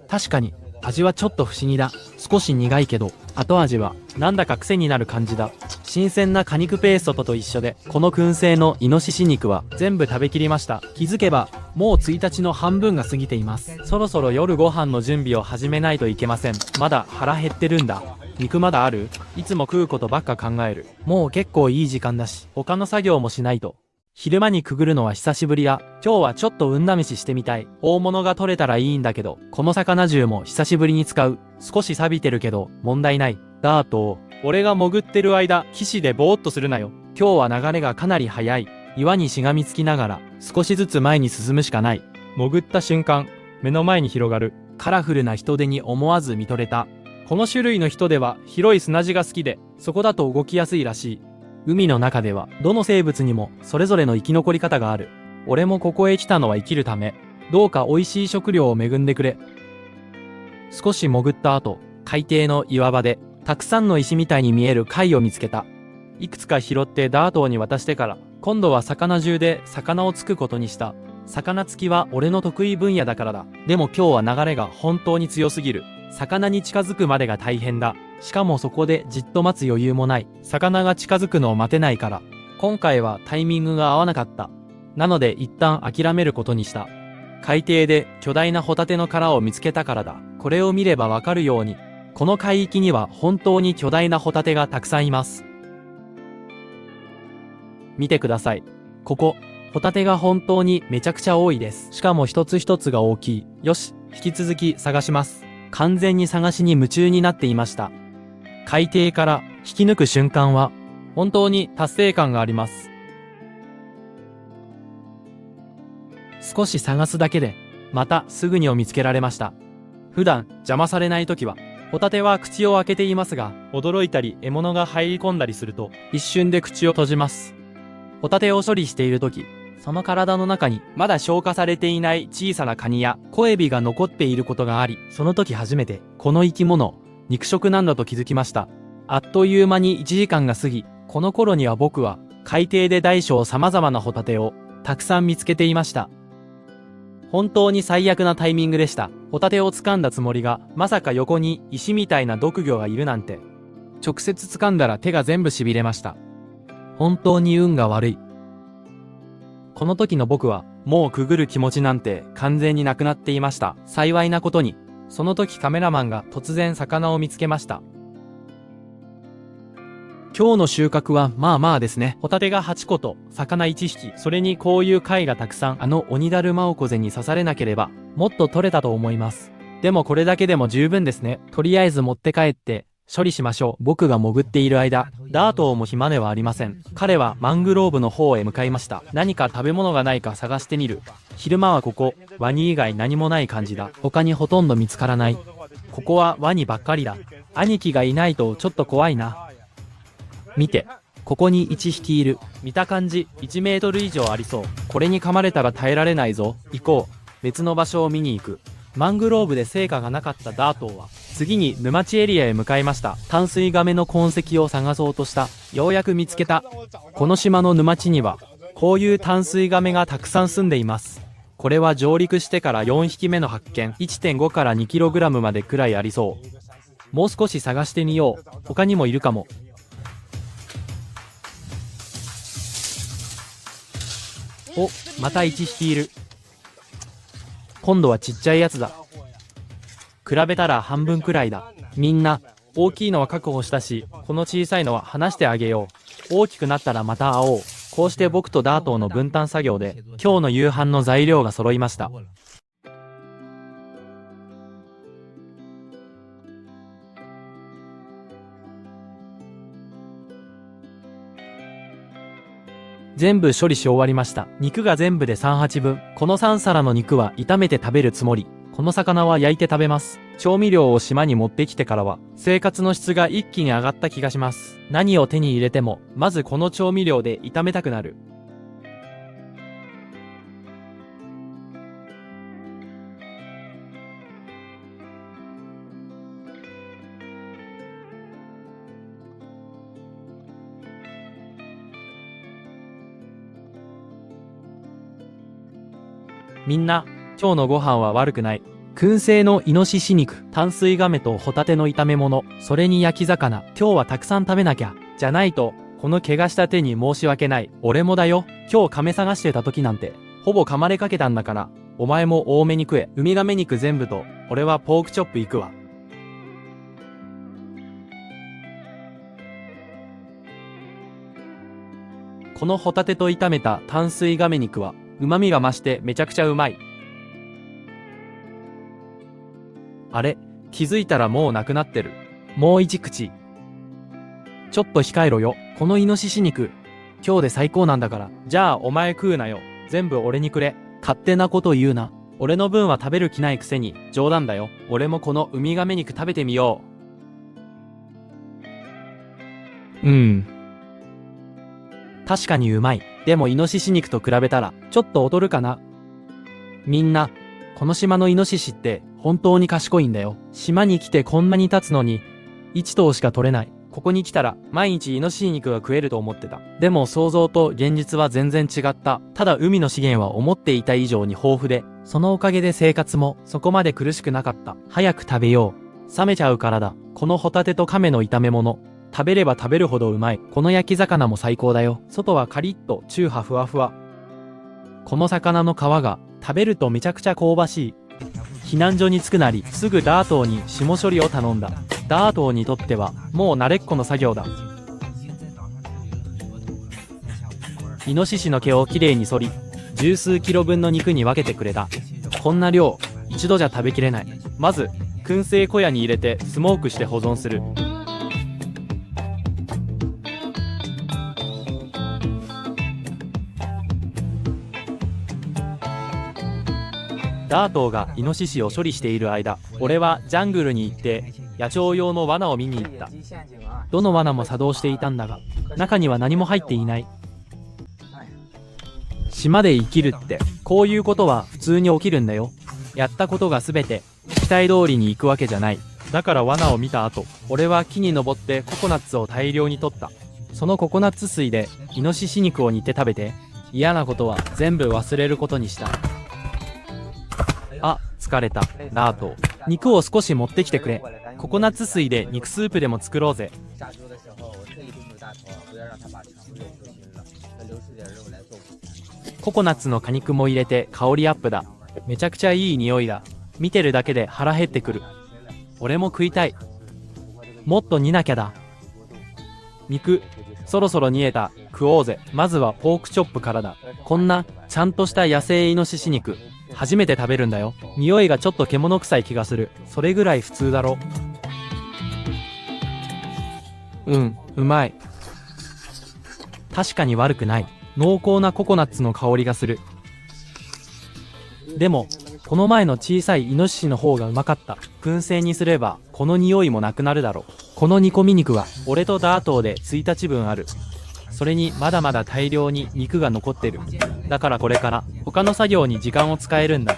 S1: 確かに味はちょっと不思議だ。少し苦いけど後味はなんだか癖になる感じだ。新鮮な果肉ペーストと一緒で、この燻製のイノシシ肉は全部食べきりました。気づけばもう1日の半分が過ぎています。そろそろ夜ご飯の準備を始めないといけません。まだ腹減ってるんだ。肉まだある？いつも食うことばっか考える。もう結構いい時間だし、他の作業もしないと。昼間にくぐるのは久しぶりだ。今日はちょっと運試ししてみたい。大物が取れたらいいんだけど、この魚銃も久しぶりに使う。少し錆びてるけど、問題ない。ダート、俺が潜ってる間、岸でぼーっとするなよ。今日は流れがかなり速い。岩にしがみつきながら、少しずつ前に進むしかない。潜った瞬間、目の前に広がる。カラフルな人手に思わず見とれた。この種類の人手は広い砂地が好きで、そこだと動きやすいらしい。海の中ではどの生物にもそれぞれの生き残り方がある。俺もここへ来たのは生きるため。どうか美味しい食料を恵んでくれ。少し潜った後、海底の岩場でたくさんの石みたいに見える貝を見つけた。いくつか拾ってダートに渡してから、今度は魚銃で魚を突くことにした。魚突きは俺の得意分野だからだ。でも今日は流れが本当に強すぎる。魚に近づくまでが大変だ。しかもそこでじっと待つ余裕もない。魚が近づくのを待てないから。今回はタイミングが合わなかった。なので一旦諦めることにした。海底で巨大なホタテの殻を見つけたからだ。これを見ればわかるように、この海域には本当に巨大なホタテがたくさんいます。見てください。ここ、ホタテが本当にめちゃくちゃ多いです。しかも一つ一つが大きい。よし、引き続き探します。完全に探しに夢中になっていました。海底から引き抜く瞬間は、本当に達成感があります。少し探すだけで、またすぐにを見つけられました。普段邪魔されないときは、ホタテは口を開けていますが、驚いたり獲物が入り込んだりすると、一瞬で口を閉じます。ホタテを処理しているとき、その体の中にまだ消化されていない小さなカニや小エビが残っていることがあり、その時初めて、この生き物、肉食なんだと気づきました。あっという間に1時間が過ぎ、この頃には僕は海底で大小様々なホタテをたくさん見つけていました。本当に最悪なタイミングでした。ホタテを掴んだつもりが、まさか横に石みたいな毒魚がいるなんて。直接掴んだら手が全部痺れました。本当に運が悪い。この時の僕は、もうくぐる気持ちなんて完全になくなっていました。幸いなことに、その時カメラマンが突然魚を見つけました。今日の収穫はまあまあですね。ホタテが8個と魚1匹、それにこういう貝がたくさん、あのオニダルマオコゼに刺されなければ、もっと取れたと思います。でもこれだけでも十分ですね。とりあえず持って帰って処理しましょう。僕が潜っている間、ダートーも暇ではありません。彼はマングローブの方へ向かいました。何か食べ物がないか探してみる。昼間はここ、ワニ以外何もない感じだ。他にほとんど見つからない。ここはワニばっかりだ。兄貴がいないとちょっと怖いな。見て。ここに1匹いる。見た感じ、1メートル以上ありそう。これに噛まれたら耐えられないぞ。行こう。別の場所を見に行く。マングローブで成果がなかったダートーは、次に沼地エリアへ向かいました。淡水亀の痕跡を探そうとした。ようやく見つけた。この島の沼地には、こういう淡水亀がたくさん住んでいます。これは上陸してから4匹目の発見。1.5 から 2kg までくらいありそう。もう少し探してみよう。他にもいるかも。お、また1匹いる。今度はちっちゃいやつだ。比べたら半分くらいだ。みんな、大きいのは確保したし、この小さいのは離してあげよう。大きくなったらまた会おう。こうして僕とダートーの分担作業で、今日の夕飯の材料が揃いました。全部処理し終わりました。肉が全部で3鉢分。この3皿の肉は炒めて食べるつもり。この魚は焼いて食べます。調味料を島に持ってきてからは、生活の質が一気に上がった気がします。何を手に入れても、まずこの調味料で炒めたくなる。みんな、今日のご飯は悪くない。燻製のイノシシ肉、淡水亀とホタテの炒め物、それに焼き魚。今日はたくさん食べなきゃ。じゃないと、この怪我した手に申し訳ない。俺もだよ。今日亀探してた時なんて、ほぼ噛まれかけたんだから、お前も多めに食え。ウミガメ肉全部と、俺はポークチョップ行くわ。このホタテと炒めた淡水亀肉は、旨味が増してめちゃくちゃうまい。あれ、気づいたらもうなくなってる。もう一口。ちょっと控えろよ。このイノシシ肉、今日で最高なんだから。じゃあお前食うなよ。全部俺にくれ。勝手なこと言うな。俺の分は食べる気ないくせに、冗談だよ。俺もこのウミガメ肉食べてみよう。確かにうまい。でもイノシシ肉と比べたら、ちょっと劣るかな。みんな、この島のイノシシって本当に賢いんだよ。島に来てこんなに経つのに、1頭しか取れない。ここに来たら毎日イノシシ肉が食えると思ってた。でも想像と現実は全然違った。ただ海の資源は思っていた以上に豊富で、そのおかげで生活もそこまで苦しくなかった。早く食べよう。冷めちゃうからだ。このホタテと亀の炒め物。食べれば食べるほどうまい。この焼き魚も最高だよ。外はカリッと中華ふわふわ。この魚の皮が食べるとめちゃくちゃ香ばしい。避難所に着くなりすぐダートーに霜処理を頼んだ。ダートーにとってはもう慣れっこの作業だ。イノシシの毛をきれいに剃り、十数キロ分の肉に分けてくれた。こんな量一度じゃ食べきれない。まず燻製小屋に入れてスモークして保存する。ダートーがイノシシを処理している間、俺はジャングルに行って野鳥用の罠を見に行った。どの罠も作動していたんだが、中には何も入っていない。島で生きるってこういうことは普通に起きるんだよ。やったことが全て期待通りに行くわけじゃない。だから罠を見た後、俺は木に登ってココナッツを大量に取った。そのココナッツ水でイノシシ肉を煮て食べて、嫌なことは全部忘れることにした。あ、疲れた。ダートー。肉を少し持ってきてくれ。ココナッツ水で肉スープでも作ろうぜ。ココナッツの果肉も入れて香りアップだ。めちゃくちゃいい匂いだ。見てるだけで腹減ってくる。俺も食いたい。もっと煮なきゃだ。肉、そろそろ煮えた。食おうぜ。まずはポークチョップからだ。こんなちゃんとした野生イノシシ肉。初めて食べるんだよ。匂いがちょっと獣臭い気がする。それぐらい普通だろ。うまい。確かに悪くない。濃厚なココナッツの香りがする。でも、この前の小さいイノシシの方がうまかった。燻製にすれば、この匂いもなくなるだろう。この煮込み肉は、俺とダートーで1日分ある。それにまだまだ大量に肉が残ってる。だからこれから他の作業に時間を使えるんだ。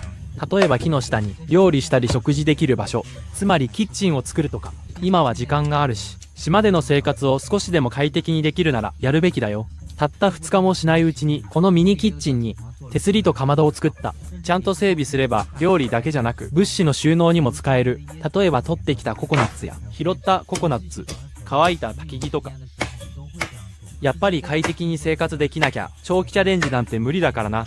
S1: 例えば木の下に料理したり食事できる場所、つまりキッチンを作るとか。今は時間があるし、島での生活を少しでも快適にできるならやるべきだよ。たった2日もしないうちにこのミニキッチンに手すりとかまどを作った。ちゃんと整備すれば料理だけじゃなく物資の収納にも使える。例えば取ってきたココナッツや拾ったココナッツ、乾いた焚き木とか。やっぱり快適に生活できなきゃ長期チャレンジなんて無理だからな。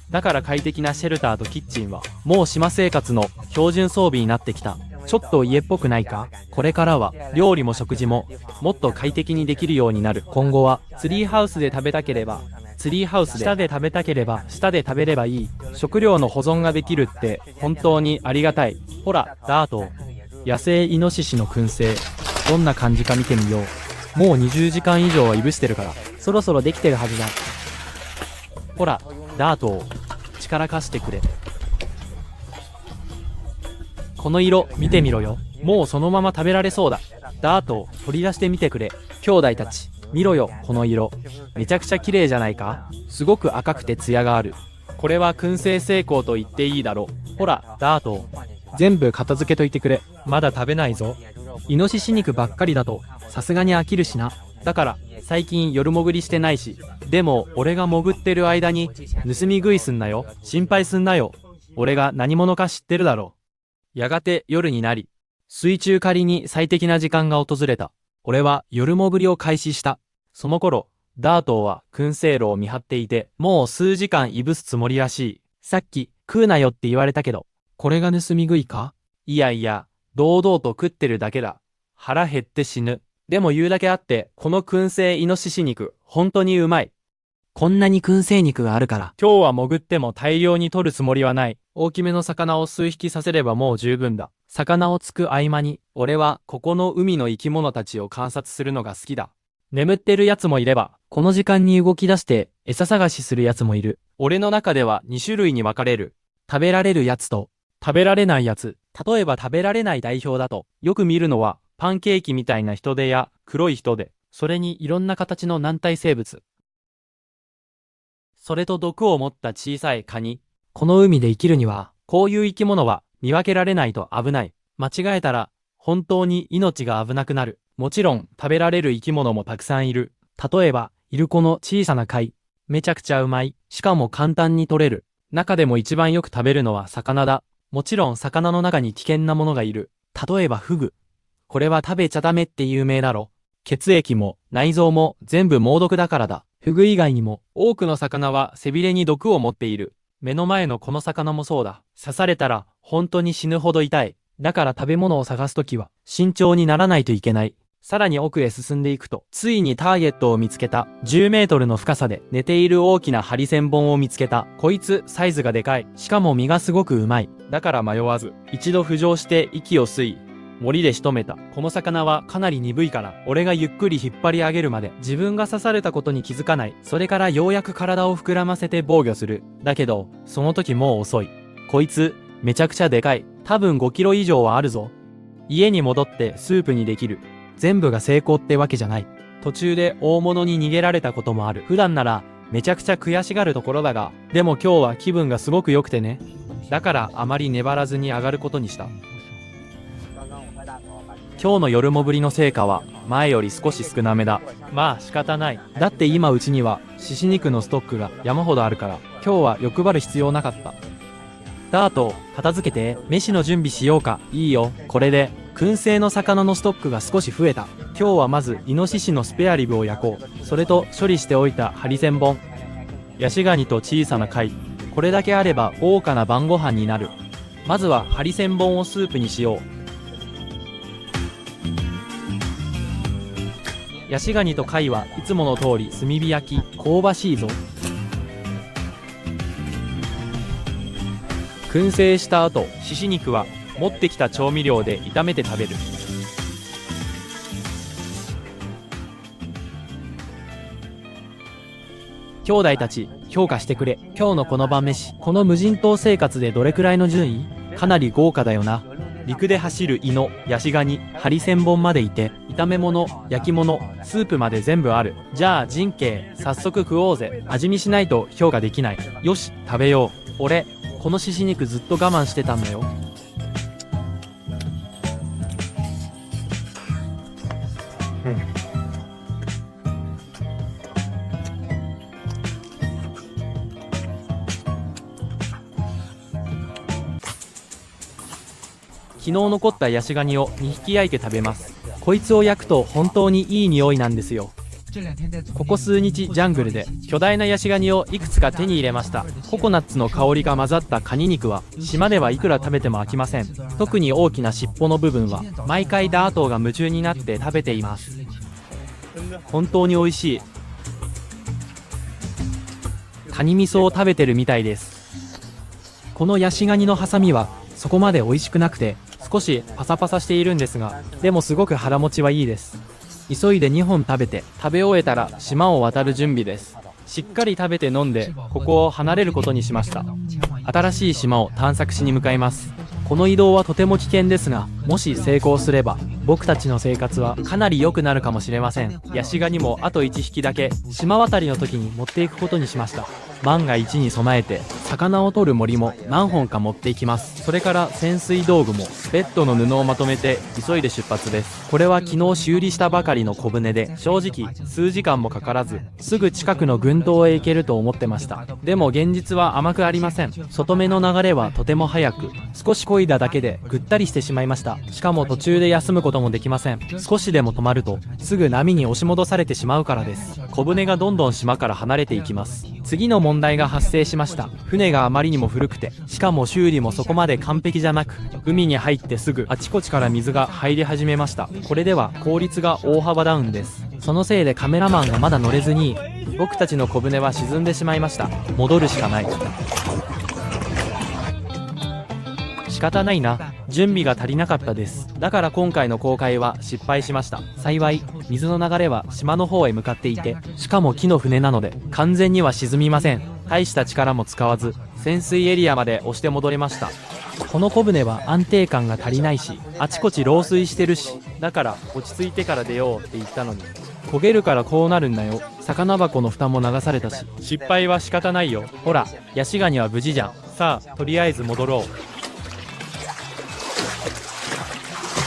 S1: だから快適なシェルターとキッチンはもう島生活の標準装備になってきた。ちょっと家っぽくないか？これからは料理も食事ももっと快適にできるようになる。今後はツリーハウスで食べたければツリーハウスで、下で食べたければ下で食べればいい。食料の保存ができるって本当にありがたい。ほら、ダート。野生イノシシの燻製。どんな感じか見てみよう。もう20時間以上はいぶしてるから、そろそろできてるはずだ。ほら、ダートを力貸してくれ。この色見てみろよ。もうそのまま食べられそうだ。ダートを取り出してみてくれ。兄弟たち、見ろよ、この色。めちゃくちゃ綺麗じゃないか？すごく赤くてツヤがある。これは燻製成功と言っていいだろう。ほら、ダートを全部片付けといてくれ。まだ食べないぞ。イノシシ肉ばっかりだとさすがに飽きるしな。だから最近夜潜りしてないし。でも俺が潜ってる間に盗み食いすんなよ。心配すんなよ。俺が何者か知ってるだろう。やがて夜になり、水中狩りに最適な時間が訪れた。俺は夜潜りを開始した。その頃、ダートーは燻製炉を見張っていて、もう数時間いぶすつもりらしい。さっき食うなよって言われたけど、これが盗み食いか？いやいや、堂々と食ってるだけだ。腹減って死ぬ。でも言うだけあって、この燻製イノシシ肉、本当にうまい。こんなに燻製肉があるから、今日は潜っても大量に取るつもりはない。大きめの魚を数匹させればもう十分だ。魚を突く合間に、俺はここの海の生き物たちを観察するのが好きだ。眠ってるやつもいれば、この時間に動き出して餌探しするやつもいる。俺の中では2種類に分かれる。食べられるやつと、食べられないやつ。例えば食べられない代表だと、よく見るのは、パンケーキみたいな人手や黒い人手、それにいろんな形の軟体生物。それと毒を持った小さいカニ。この海で生きるには、こういう生き物は見分けられないと危ない。間違えたら、本当に命が危なくなる。もちろん、食べられる生き物もたくさんいる。例えば、イルコの小さな貝。めちゃくちゃうまい。しかも簡単に取れる。中でも一番よく食べるのは魚だ。もちろん魚の中に危険なものがいる。例えばフグ。これは食べちゃダメって有名だろ。血液も内臓も全部猛毒だからだ。フグ以外にも多くの魚は背びれに毒を持っている。目の前のこの魚もそうだ。刺されたら本当に死ぬほど痛い。だから食べ物を探すときは慎重にならないといけない。さらに奥へ進んでいくと、ついにターゲットを見つけた。10メートルの深さで寝ている大きなハリセンボンを見つけた。こいつサイズがでかい。しかも身がすごくうまい。だから迷わず、一度浮上して息を吸い、森で仕留めた。この魚はかなり鈍いから、俺がゆっくり引っ張り上げるまで自分が刺されたことに気づかない。それからようやく体を膨らませて防御する。だけど、その時もう遅い。こいつ、めちゃくちゃでかい。多分5キロ以上はあるぞ。家に戻ってスープにできる。全部が成功ってわけじゃない。途中で大物に逃げられたこともある。普段ならめちゃくちゃ悔しがるところだが、でも今日は気分がすごく良くてね。だからあまり粘らずに上がることにした。今日の夜潜りの成果は前より少し少なめだ。まあ仕方ない。だって今うちには獅子肉のストックが山ほどあるから、今日は欲張る必要なかった。ダート、片付けて、飯の準備しようか。いいよ。これで燻製の魚のストックが少し増えた。今日はまずイノシシのスペアリブを焼こう。それと処理しておいたハリセンボン、ヤシガニと小さな貝。これだけあれば豪華な晩ご飯になる。まずはハリセンボンをスープにしよう。ヤシガニと貝はいつもの通り炭火焼き。香ばしいぞ。燻製した後、獅子肉は持ってきた調味料で炒めて食べる。兄弟たち、評価してくれ。今日のこの晩飯、この無人島生活でどれくらいの順位？かなり豪華だよな。陸で走るイノ、ヤシガニ、ハリセンボンまでいて、炒め物、焼き物、スープまで全部ある。じゃあ陣慶、早速食おうぜ。味見しないと評価できない。よし、食べよう。俺、この獅子肉ずっと我慢してたんだよ。昨日残ったヤシガニを2匹焼いて食べます。こいつを焼くと本当にいい匂いなんですよ。ここ数日ジャングルで巨大なヤシガニをいくつか手に入れました。ココナッツの香りが混ざったカニ肉は島ではいくら食べても飽きません。特に大きな尻尾の部分は毎回ダートーが夢中になって食べています。本当に美味しい。カニ味噌を食べてるみたいです。このヤシガニのハサミはそこまで美味しくなくて少しパサパサしているんですが、でもすごく腹持ちはいいです。急いで2本食べて、食べ終えたら島を渡る準備です。しっかり食べて飲んでここを離れることにしました。新しい島を探索しに向かいます。この移動はとても危険ですが、もし成功すれば僕たちの生活はかなり良くなるかもしれません。ヤシガニもあと1匹だけ島渡りの時に持っていくことにしました。万が一に備えて魚を取る森も何本か持っていきます。それから潜水道具もベッドの布をまとめて急いで出発です。これは昨日修理したばかりの小舟で、正直数時間もかからずすぐ近くの群島へ行けると思ってました。でも現実は甘くありません。外目の流れはとても速く、少し漕いだだけでぐったりしてしまいました。しかも途中で休むこともできません。少しでも止まるとすぐ波に押し戻されてしまうからです。小舟がどんどん島から離れていきます。次の問題が発生しました。船があまりにも古くて、しかも修理もそこまで完璧じゃなく、海に入ってすぐあちこちから水が入り始めました。これでは効率が大幅ダウンです。そのせいでカメラマンがまだ乗れずに、僕たちの小舟は沈んでしまいました。戻るしかない。仕方ないな。準備が足りなかったです。だから今回の航海は失敗しました。幸い、水の流れは島の方へ向かっていて、しかも木の船なので完全には沈みません。大した力も使わず、潜水エリアまで押して戻れました。この小舟は安定感が足りないし、あちこち漏水してるし、だから落ち着いてから出ようって言ったのに。焦げるからこうなるんだよ。魚箱の蓋も流されたし、失敗は仕方ないよ。ほら、ヤシガニは無事じゃん。さあ、とりあえず戻ろう。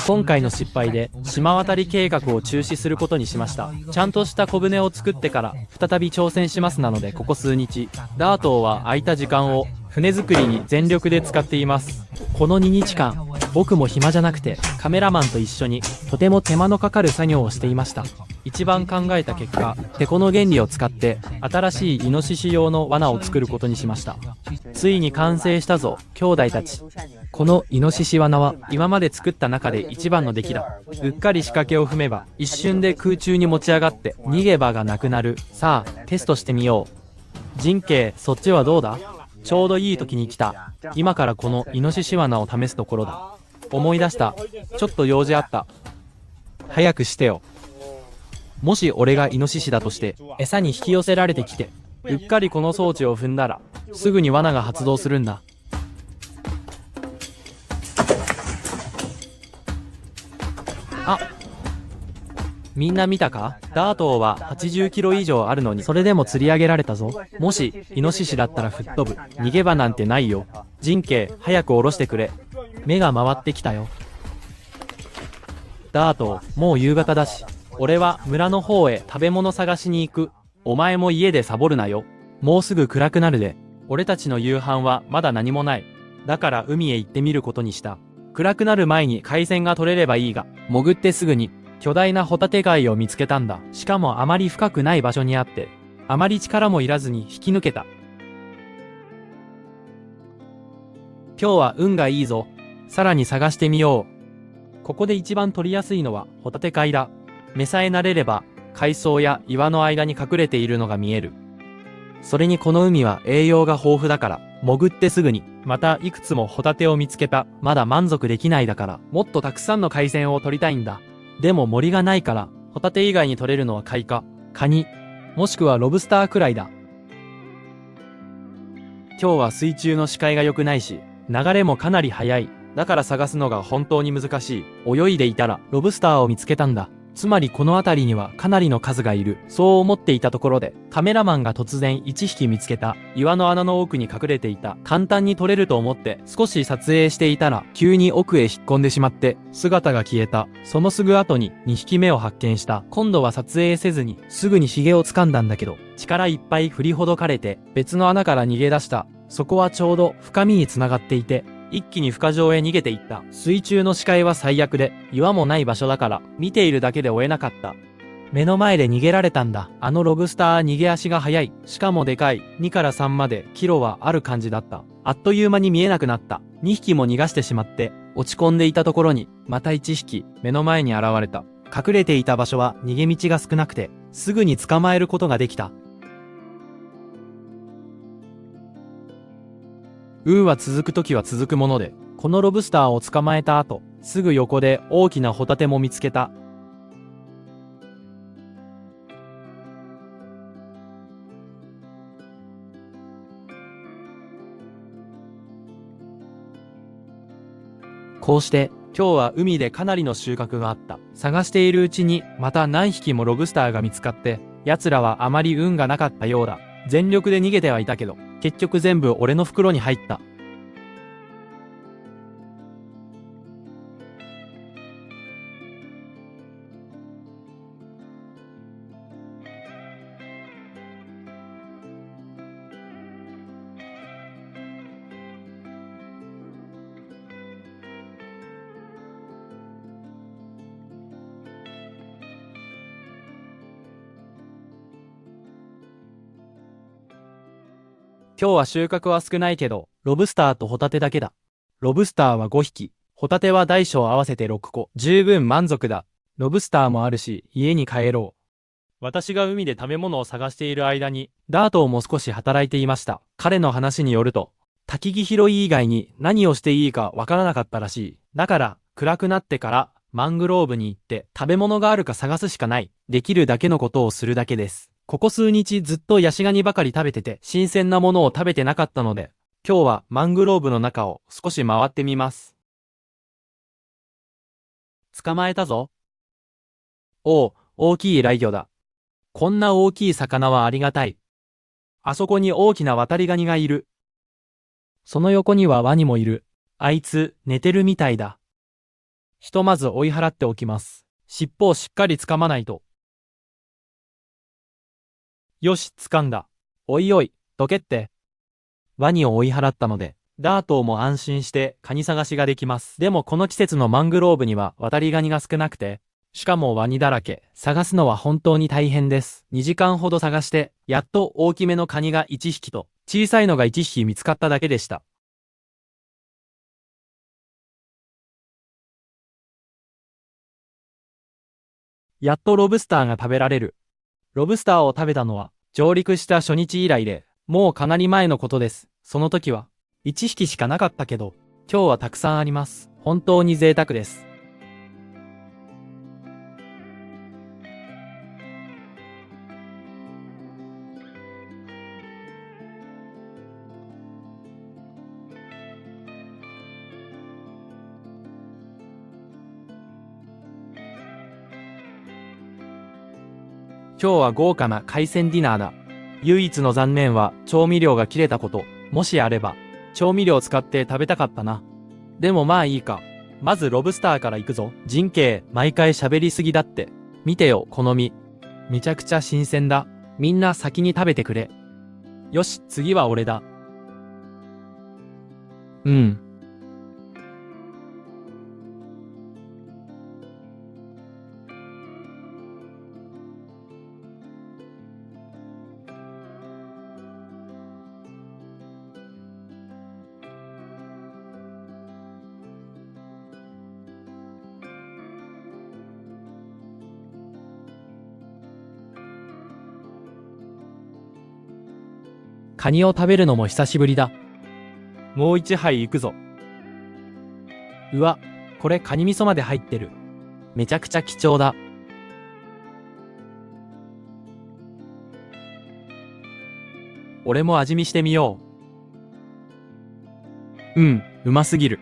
S1: 今回の失敗で島渡り計画を中止することにしました。ちゃんとした小舟を作ってから再び挑戦します。なのでここ数日ダートーは空いた時間を船作りに全力で使っています。この2日間僕も暇じゃなくてカメラマンと一緒にとても手間のかかる作業をしていました。一番考えた結果、テコの原理を使って新しいイノシシ用の罠を作ることにしました。ついに完成したぞ兄弟たち。このイノシシ罠は今まで作った中で一番の出来だ。うっかり仕掛けを踏めば一瞬で空中に持ち上がって逃げ場がなくなる。さあテストしてみよう。陣形そっちはどうだ？ちょうどいい時に来た。今からこのイノシシ罠を試すところだ。思い出した。ちょっと用事あった。早くしてよ。もし俺がイノシシだとして餌に引き寄せられてきて、うっかりこの装置を踏んだらすぐに罠が発動するんだ。あ、みんな見たか？ダートーは80キロ以上あるのにそれでも釣り上げられたぞ。もしイノシシだったら吹っ飛ぶ。逃げ場なんてないよ。陣形早く下ろしてくれ。目が回ってきたよ。ダートー、もう夕方だし、俺は村の方へ食べ物探しに行く。お前も家でサボるなよ。もうすぐ暗くなるで。俺たちの夕飯はまだ何もない。だから海へ行ってみることにした。暗くなる前に海鮮が取れればいいが、潜ってすぐに巨大なホタテ貝を見つけたんだ。しかもあまり深くない場所にあって、あまり力もいらずに引き抜けた。今日は運がいいぞ。さらに探してみよう。ここで一番取りやすいのはホタテ貝だ。目さえ慣れれば海藻や岩の間に隠れているのが見える。それにこの海は栄養が豊富だから、潜ってすぐにまたいくつもホタテを見つけた。まだ満足できないだから、もっとたくさんの海鮮を取りたいんだ。でも森がないから、ホタテ以外に取れるのは貝かカニ、もしくはロブスターくらいだ。今日は水中の視界が良くないし、流れもかなり速い。だから探すのが本当に難しい。泳いでいたらロブスターを見つけたんだ。つまりこの辺りにはかなりの数がいる。そう思っていたところで、カメラマンが突然1匹見つけた。岩の穴の奥に隠れていた。簡単に撮れると思って少し撮影していたら、急に奥へ引っ込んでしまって、姿が消えた。そのすぐ後に2匹目を発見した。今度は撮影せずに、すぐにヒゲを掴んだんだけど、力いっぱい振りほどかれて、別の穴から逃げ出した。そこはちょうど深みに繋がっていて、一気に深上へ逃げていった。水中の視界は最悪で、岩もない場所だから、見ているだけで追えなかった。目の前で逃げられたんだ。あのロブスター逃げ足が速い。しかもでかい。2から3までキロはある感じだった。あっという間に見えなくなった。2匹も逃がしてしまって、落ち込んでいたところに、また1匹、目の前に現れた。隠れていた場所は逃げ道が少なくて、すぐに捕まえることができた。は続くときは続くもので、このロブスターを捕まえた後、すぐ横で大きなホタテも見つけた。こうして、今日は海でかなりの収穫があった。探しているうちに、また何匹もロブスターが見つかって、奴らはあまり運がなかったようだ。全力で逃げてはいたけど、結局全部俺の袋に入った。今日は収穫は少ないけど、ロブスターとホタテだけだ。ロブスターは5匹、ホタテは大小合わせて6個。十分満足だ。ロブスターもあるし、家に帰ろう。私が海で食べ物を探している間に、ダートも少し働いていました。彼の話によると、焚き木拾い以外に何をしていいかわからなかったらしい。だから、暗くなってからマングローブに行って食べ物があるか探すしかない。できるだけのことをするだけです。ここ数日ずっとヤシガニばかり食べてて、新鮮なものを食べてなかったので、今日はマングローブの中を少し回ってみます。捕まえたぞ。おお、大きいライギョだ。こんな大きい魚はありがたい。あそこに大きなワタリガニがいる。その横にはワニもいる。あいつ、寝てるみたいだ。ひとまず追い払っておきます。尻尾をしっかり掴まないと。よし、掴んだ。おいおい、どけって。ワニを追い払ったので、ダートーも安心してカニ探しができます。でもこの季節のマングローブにはワタリガニが少なくて、しかもワニだらけ。探すのは本当に大変です。2時間ほど探して、やっと大きめのカニが1匹と、小さいのが1匹見つかっただけでした。やっとロブスターが食べられる。ロブスターを食べたのは、上陸した初日以来で、もうかなり前のことです。その時は、1匹しかなかったけど、今日はたくさんあります。本当に贅沢です。今日は豪華な海鮮ディナーだ。唯一の残念は調味料が切れたこと。もしあれば、調味料を使って食べたかったな。でもまあいいか。まずロブスターから行くぞ。人形、毎回喋りすぎだって。見てよ、この身。めちゃくちゃ新鮮だ。みんな先に食べてくれ。よし、次は俺だ。うん。カニを食べるのも久しぶりだ。もう一杯行くぞ。うわ、これカニ味噌まで入ってる。めちゃくちゃ貴重だ。俺も味見してみよう。うますぎる。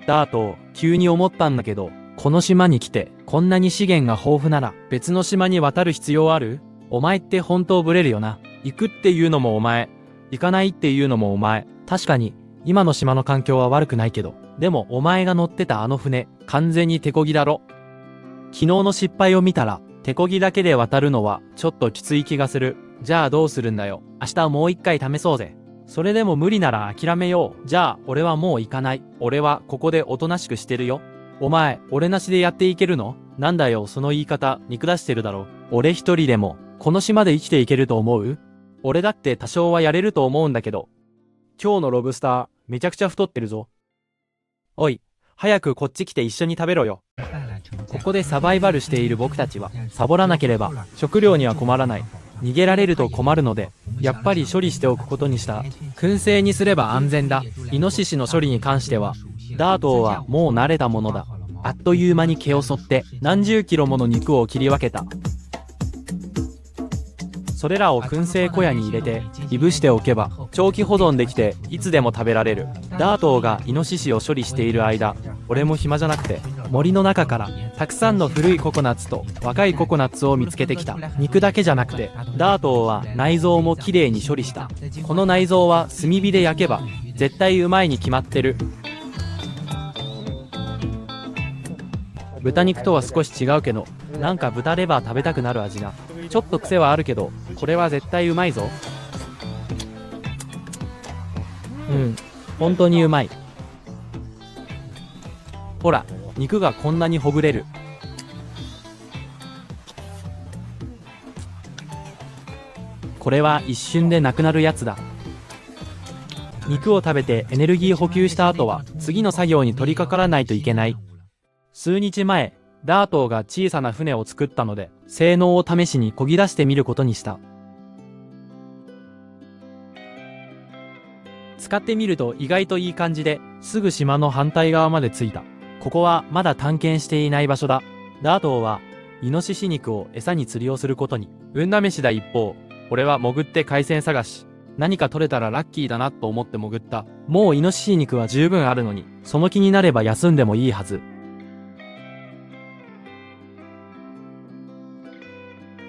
S1: ダート、急に思ったんだけど、この島に来て、こんなに資源が豊富なら、別の島に渡る必要ある？お前って本当ブレるよな。行くっていうのもお前、行かないっていうのもお前。確かに、今の島の環境は悪くないけど、でもお前が乗ってたあの船、完全に手漕ぎだろ。昨日の失敗を見たら、手漕ぎだけで渡るのは、ちょっときつい気がする。じゃあどうするんだよ。明日もう一回試そうぜ。それでも無理なら諦めよう。じゃあ、俺はもう行かない。俺はここでおとなしくしてるよ。お前、俺なしでやっていけるの？なんだよ、その言い方、見下してるだろ。俺一人でも、この島で生きていけると思う？俺だって多少はやれると思うんだけど。今日のロブスター、めちゃくちゃ太ってるぞ。おい、早くこっち来て一緒に食べろよ。ここでサバイバルしている僕たちは、サボらなければ、食料には困らない。逃げられると困るので、やっぱり処理しておくことにした。燻製にすれば安全だ。イノシシの処理に関しては、ダートーはもう慣れたものだ。あっという間に毛を剃って何十キロもの肉を切り分けた。それらを燻製小屋に入れて、いぶしておけば、長期保存できて、いつでも食べられる。ダートーがイノシシを処理している間、俺も暇じゃなくて、森の中から、たくさんの古いココナッツと若いココナッツを見つけてきた。肉だけじゃなくて、ダートーは内臓もきれいに処理した。この内臓は炭火で焼けば、絶対うまいに決まってる。豚肉とは少し違うけど、なんか豚レバー食べたくなる味な。ちょっと癖はあるけど、これは絶対うまいぞ。本当にうまい。ほら、肉がこんなにほぐれる。これは一瞬でなくなるやつだ。肉を食べてエネルギー補給した後は、次の作業に取り掛からないといけない。数日前、ダートーが小さな船を作ったので、性能を試しに漕ぎ出してみることにした。使ってみると意外といい感じで、すぐ島の反対側まで着いた。ここはまだ探検していない場所だ。ダートーは、イノシシ肉を餌に釣りをすることに、運試しだ一方、俺は潜って海鮮探し。何か取れたらラッキーだなと思って潜った。もうイノシシ肉は十分あるのに、その気になれば休んでもいいはず。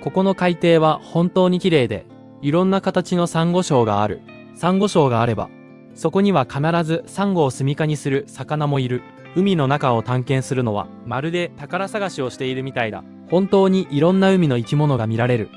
S1: ここの海底は本当に綺麗で、いろんな形のサンゴ礁がある。サンゴ礁があれば、そこには必ずサンゴを住処にする魚もいる。海の中を探検するのは、まるで宝探しをしているみたいだ。本当にいろんな海の生き物が見られる。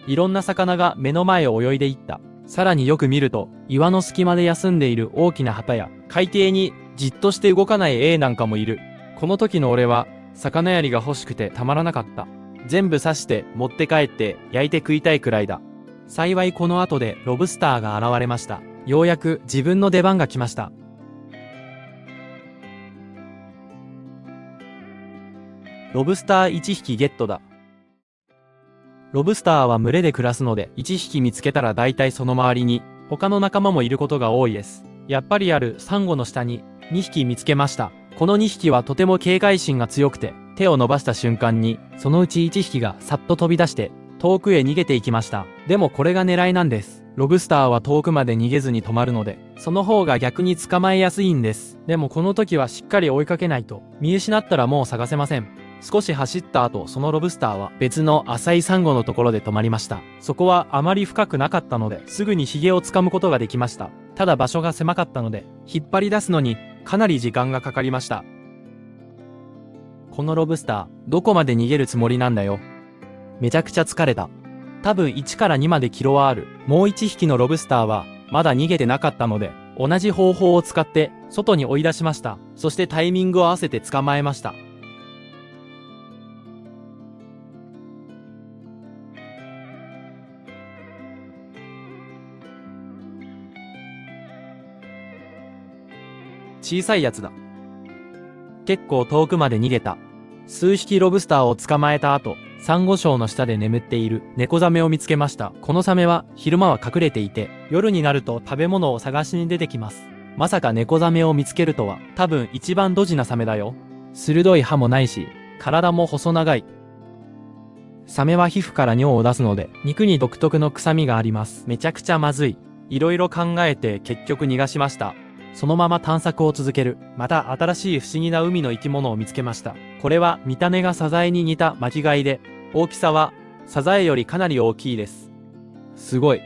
S1: いろんな魚が目の前を泳いでいった。さらによく見ると、岩の隙間で休んでいる大きな旗や、海底にじっとして動かない A なんかもいる。この時の俺は、魚やりが欲しくてたまらなかった。全部刺して持って帰って焼いて食いたいくらいだ。幸いこの後でロブスターが現れました。ようやく自分の出番が来ました。ロブスター1匹ゲットだ。ロブスターは群れで暮らすので、1匹見つけたら大体その周りに他の仲間もいることが多いです。やっぱりあるサンゴの下に2匹見つけました。この2匹はとても警戒心が強くて、手を伸ばした瞬間に、そのうち1匹がさっと飛び出して、遠くへ逃げていきました。でもこれが狙いなんです。ロブスターは遠くまで逃げずに止まるので、その方が逆に捕まえやすいんです。でもこの時はしっかり追いかけないと、見失ったらもう探せません。少し走った後、そのロブスターは別の浅いサンゴのところで止まりました。そこはあまり深くなかったので、すぐにヒゲを掴むことができました。ただ場所が狭かったので、引っ張り出すのにかなり時間がかかりました。このロブスター、どこまで逃げるつもりなんだよ。めちゃくちゃ疲れた。多分1から2までキロはある。もう1匹のロブスターは、まだ逃げてなかったので、同じ方法を使って、外に追い出しました。そしてタイミングを合わせて捕まえました。小さいやつだ。結構遠くまで逃げた。数匹ロブスターを捕まえた後、サンゴ礁の下で眠っている猫ザメを見つけました。このサメは昼間は隠れていて、夜になると食べ物を探しに出てきます。まさか猫ザメを見つけるとは、多分一番ドジなサメだよ。鋭い歯もないし、体も細長い。サメは皮膚から尿を出すので、肉に独特の臭みがあります。めちゃくちゃまずい。いろいろ考えて結局逃がしました。そのまま探索を続ける。また新しい不思議な海の生き物を見つけました。これは見た目がサザエに似た巻き貝で、大きさはサザエよりかなり大きいです。すごい。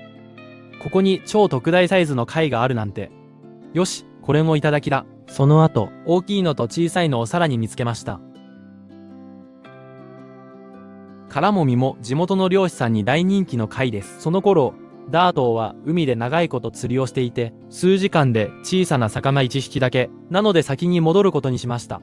S1: ここに超特大サイズの貝があるなんて。よし、これもいただきだ。その後、大きいのと小さいのをさらに見つけました。カラモミも地元の漁師さんに大人気の貝です。その頃、ダートーは海で長いこと釣りをしていて、数時間で小さな魚1匹だけ。なので先に戻ることにしました。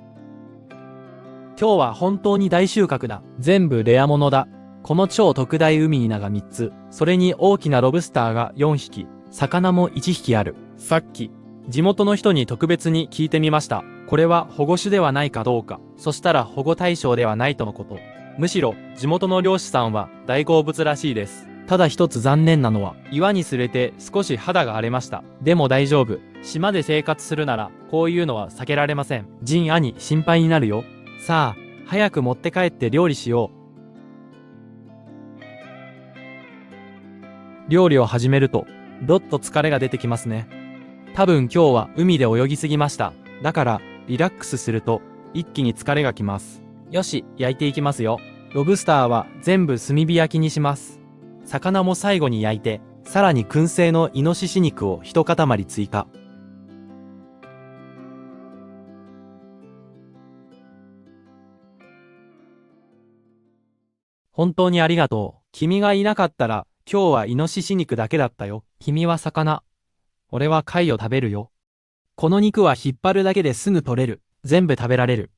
S1: 今日は本当に大収穫だ。全部レア物だ。この超特大海稲が3つ。それに大きなロブスターが4匹。魚も1匹ある。さっき、地元の人に特別に聞いてみました。これは保護種ではないかどうか。そしたら保護対象ではないとのこと。むしろ、地元の漁師さんは大好物らしいです。ただ一つ残念なのは、岩に擦れて少し肌が荒れました。でも大丈夫。島で生活するなら、こういうのは避けられません。ジン兄、心配になるよ。さあ、早く持って帰って料理しよう。料理を始めると、どっと疲れが出てきますね。多分今日は海で泳ぎすぎました。だから、リラックスすると、一気に疲れがきます。よし、焼いていきますよ。ロブスターは全部炭火焼きにします。魚も最後に焼いて、さらに燻製のイノシシ肉を一塊追加。本当にありがとう。君がいなかったら、今日はイノシシ肉だけだったよ。君は魚。俺は貝を食べるよ。この肉は引っ張るだけですぐ取れる。全部食べられる。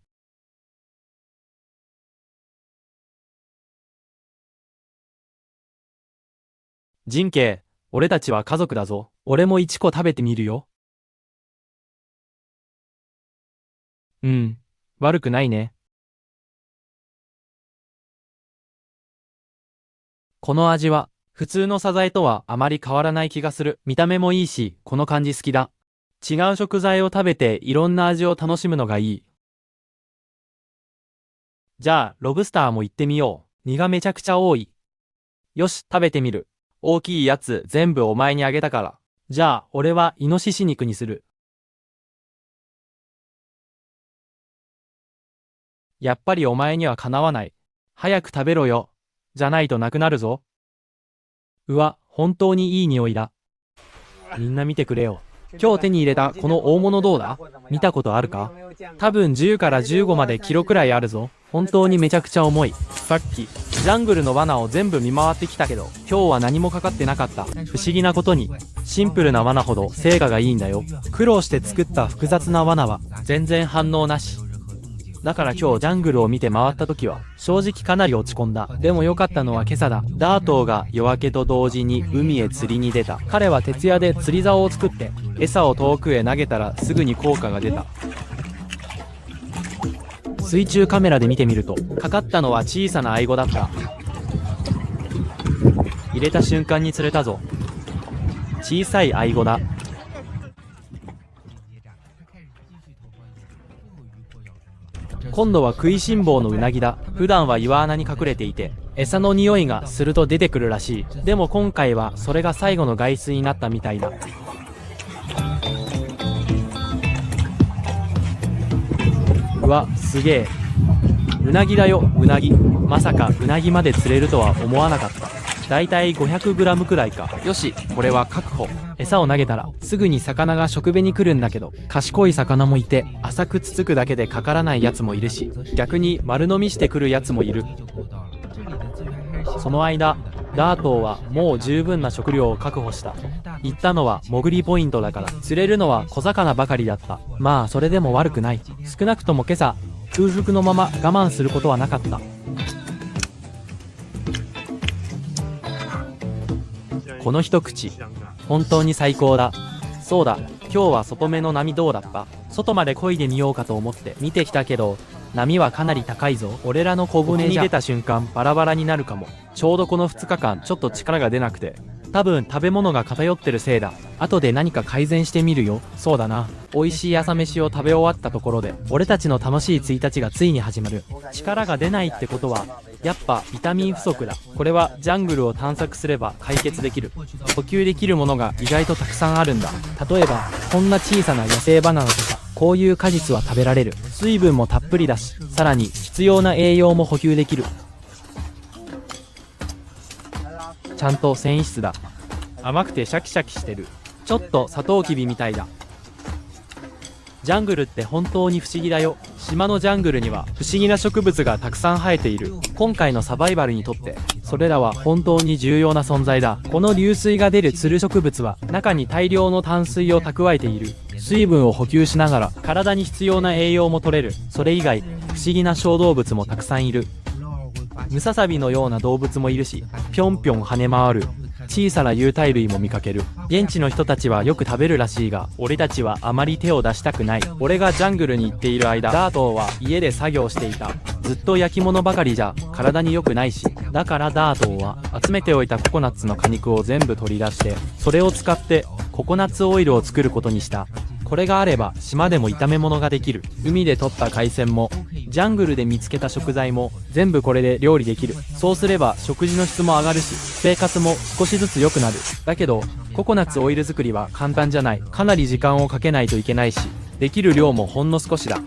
S1: ジンケイ、俺たちは家族だぞ。俺も1個食べてみるよ。悪くないね。この味は、普通のサザエとはあまり変わらない気がする。見た目もいいし、この感じ好きだ。違う食材を食べていろんな味を楽しむのがいい。じゃあ、ロブスターも行ってみよう。身がめちゃくちゃ多い。よし、食べてみる。大きいやつ全部お前にあげたから。じゃあ、俺はイノシシ肉にする。やっぱりお前にはかなわない。早く食べろよ。じゃないとなくなるぞ。うわ、本当にいい匂いだ。みんな見てくれよ。今日手に入れたこの大物どうだ？見たことあるか？多分10から15までキロくらいあるぞ。本当にめちゃくちゃ重い。さっき、ジャングルの罠を全部見回ってきたけど、今日は何もかかってなかった。不思議なことに、シンプルな罠ほど成果がいいんだよ。苦労して作った複雑な罠は、全然反応なし。だから今日ジャングルを見て回った時は、正直かなり落ち込んだ。でも良かったのは今朝だ。ダートーが夜明けと同時に海へ釣りに出た。彼は徹夜で釣り竿を作って、餌を遠くへ投げたらすぐに効果が出た。水中カメラで見てみると、かかったのは小さなアイゴだった。入れた瞬間に釣れたぞ。小さいアイゴだ。今度は食いしん坊のウナギだ。普段は岩穴に隠れていて、餌の匂いがすると出てくるらしい。でも今回はそれが最後の外出になったみたいだ。うわ、すげえ。ウナギだよ、ウナギ。まさかウナギまで釣れるとは思わなかった。だいたい 500g くらいか。よし、これは確保。餌を投げたらすぐに魚が食べに来るんだけど、賢い魚もいて、浅くつつくだけでかからないやつもいるし、逆に丸飲みしてくるやつもいる。その間、ダートーはもう十分な食料を確保した。言ったのは潜りポイントだから、釣れるのは小魚ばかりだった。まあそれでも悪くない。少なくとも今朝、空腹のまま我慢することはなかった。この一口、本当に最高だ。そうだ、今日は外目の波どうだった？外まで漕いでみようかと思って見てきたけど、波はかなり高いぞ。俺らの小舟に出た瞬間バラバラになるかも。ちょうどこの2日間ちょっと力が出なくて。多分食べ物が偏ってるせいだ。後で何か改善してみるよ。そうだな。美味しい朝飯を食べ終わったところで、俺たちの楽しい1日がついに始まる。力が出ないってことは、やっぱビタミン不足だ。これはジャングルを探索すれば解決できる。補給できるものが意外とたくさんあるんだ。例えばこんな小さな野生バナナとか、こういう果実は食べられる。水分もたっぷりだし、さらに必要な栄養も補給できる。ちゃんと繊維質だ。甘くてシャキシャキしてる。ちょっとサトウキビみたいだ。ジャングルって本当に不思議だよ。島のジャングルには不思議な植物がたくさん生えている。今回のサバイバルにとってそれらは本当に重要な存在だ。この流水が出るつる植物は中に大量の淡水を蓄えている。水分を補給しながら体に必要な栄養も取れる。それ以外不思議な小動物もたくさんいる。ムササビのような動物もいるし、ぴょんぴょん跳ね回る小さな有袋類も見かける。現地の人たちはよく食べるらしいが、俺たちはあまり手を出したくない。俺がジャングルに行っている間、ダートーは家で作業していた。ずっと焼き物ばかりじゃ体に良くないし、だからダートーは集めておいたココナッツの果肉を全部取り出して、それを使ってココナッツオイルを作ることにした。これがあれば島でも炒め物ができる。海で取った海鮮もジャングルで見つけた食材も全部これで料理できる。そうすれば食事の質も上がるし、生活も少しずつ良くなる。だけどココナッツオイル作りは簡単じゃない。かなり時間をかけないといけないし、できる量もほんの少しだ。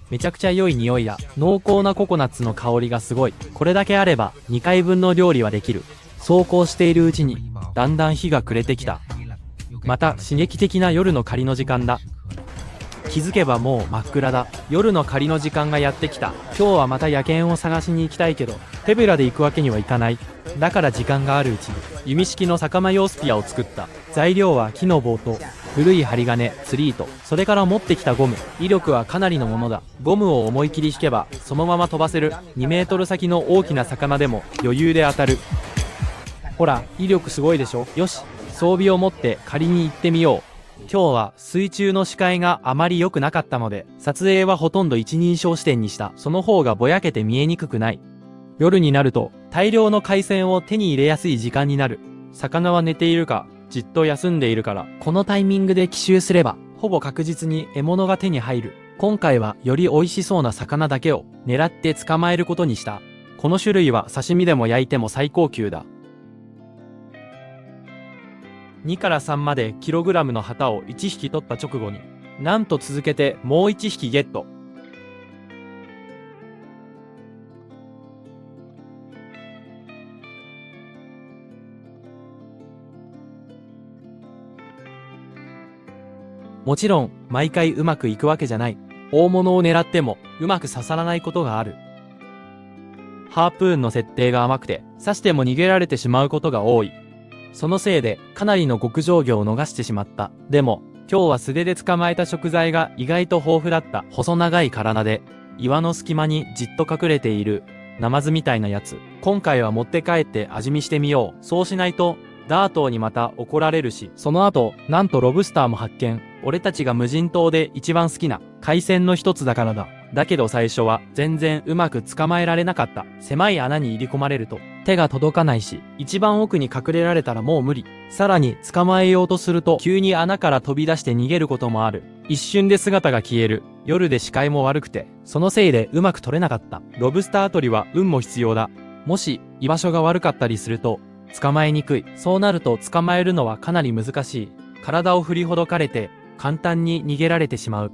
S1: めちゃくちゃ良い匂いだ。濃厚なココナッツの香りがすごい。これだけあれば2回分の料理はできる。そうこうしているうちにだんだん日が暮れてきた。また刺激的な夜の狩りの時間だ。気づけばもう真っ暗だ。夜の狩りの時間がやってきた。今日はまた野犬を探しに行きたいけど、手ぶらで行くわけにはいかない。だから時間があるうちに弓式の魚用スピアを作った。材料は木の棒と古い針金、釣り糸、それから持ってきたゴム。威力はかなりのものだ。ゴムを思い切り引けばそのまま飛ばせる。2メートル先の大きな魚でも余裕で当たる。ほら、威力すごいでしょ。よし、装備を持って狩りに行ってみよう。今日は水中の視界があまり良くなかったので、撮影はほとんど一人称視点にした。その方がぼやけて見えにくくない。夜になると大量の海鮮を手に入れやすい時間になる。魚は寝ているかじっと休んでいるから、このタイミングで奇襲すればほぼ確実に獲物が手に入る。今回はより美味しそうな魚だけを狙って捕まえることにした。この種類は刺身でも焼いても最高級だ。2から3までキログラムの旗を1匹取った直後に、なんと続けてもう1匹ゲット。もちろん毎回うまくいくわけじゃない。大物を狙ってもうまく刺さらないことがある。ハープーンの設定が甘くて刺しても逃げられてしまうことが多い。そのせいでかなりの極上魚を逃してしまった。でも今日は素手で捕まえた食材が意外と豊富だった。細長い体で岩の隙間にじっと隠れているナマズみたいなやつ。今回は持って帰って味見してみよう。そうしないとダートーにまた怒られるし。その後なんとロブスターも発見。俺たちが無人島で一番好きな海鮮の一つだからだ。だけど最初は全然うまく捕まえられなかった。狭い穴に入り込まれると手が届かないし、一番奥に隠れられたらもう無理。さらに捕まえようとすると急に穴から飛び出して逃げることもある。一瞬で姿が消える。夜で視界も悪くて、そのせいでうまく取れなかった。ロブスター取りは運も必要だ。もし居場所が悪かったりすると捕まえにくい。そうなると捕まえるのはかなり難しい。体を振りほどかれて簡単に逃げられてしまう。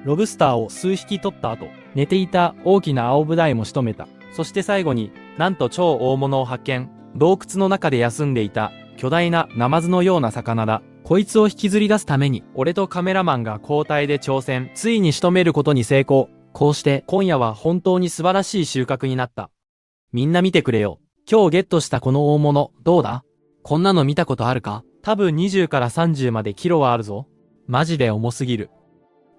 S1: ロブスターを数匹取った後、寝ていた大きな青ブダイも仕留めた。そして最後になんと超大物を発見。洞窟の中で休んでいた巨大なナマズのような魚だ。こいつを引きずり出すために俺とカメラマンが交代で挑戦。ついに仕留めることに成功。こうして今夜は本当に素晴らしい収穫になった。みんな見てくれよ。今日ゲットしたこの大物、どうだ？
S2: こんなの見たことあるか？
S1: 多分20から30までキロはあるぞ。マジで重すぎる。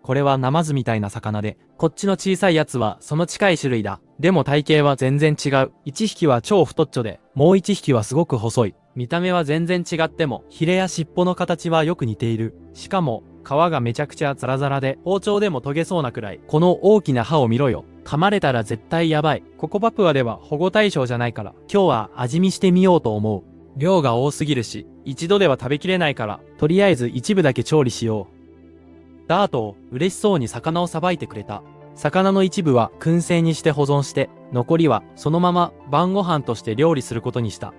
S1: これはナマズみたいな魚で、こっちの小さいやつはその近い種類だ。でも体型は全然違う。1匹は超太っちょで、もう1匹はすごく細い。見た目は全然違っても、ヒレや尻尾の形はよく似ている。しかも、皮がめちゃくちゃザラザラで、包丁でも研げそうなくらい。この大きな歯を見ろよ。噛まれたら絶対やばい。ここパプアでは保護対象じゃないから、今日は味見してみようと思う。量が多すぎるし、一度では食べきれないから、とりあえず一部だけ調理しよう。ダート、嬉しそうに魚をさばいてくれた。魚の一部は燻製にして保存して、残りはそのまま晩ご飯として料理することにした。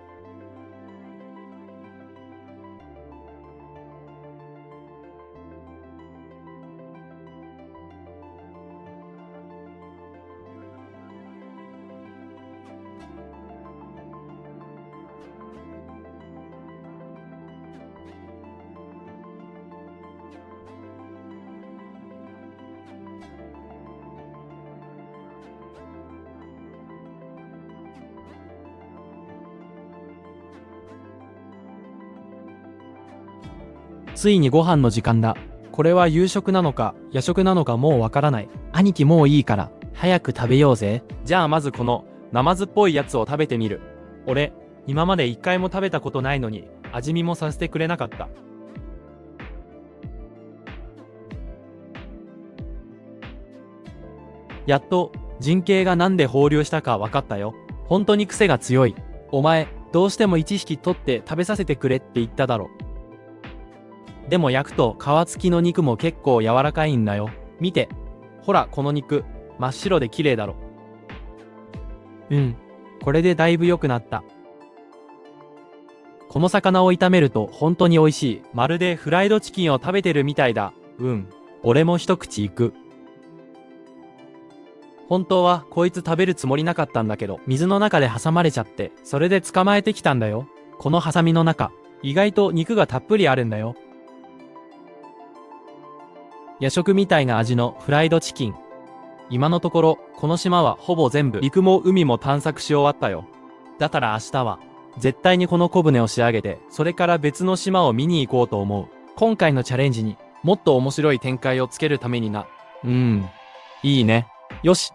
S1: ついにご飯の時間だ。これは夕食なのか夜食なのかもうわからない。
S2: 兄貴もういいから、早く食べようぜ。
S1: じゃあまずこのナマズっぽいやつを食べてみる。俺、今まで一回も食べたことないのに味見もさせてくれなかった。やっと人形がなんで放流したか分かったよ。本当に癖が強い。お前、どうしても1匹取って食べさせてくれって言っただろ。でも焼くと皮付きの肉も結構柔らかいんだよ。見て。ほらこの肉、真っ白で綺麗だろ。これでだいぶ良くなった。この魚を炒めると本当に美味しい。まるでフライドチキンを食べてるみたいだ。俺も一口いく。本当はこいつ食べるつもりなかったんだけど、水の中で挟まれちゃって、それで捕まえてきたんだよ。このハサミの中、意外と肉がたっぷりあるんだよ。夜食みたいな味のフライドチキン。今のところ、この島はほぼ全部陸も海も探索し終わったよ。だから明日は、絶対にこの小舟を仕上げて、それから別の島を見に行こうと思う。今回のチャレンジにもっと面白い展開をつけるためにな。いいね。よし、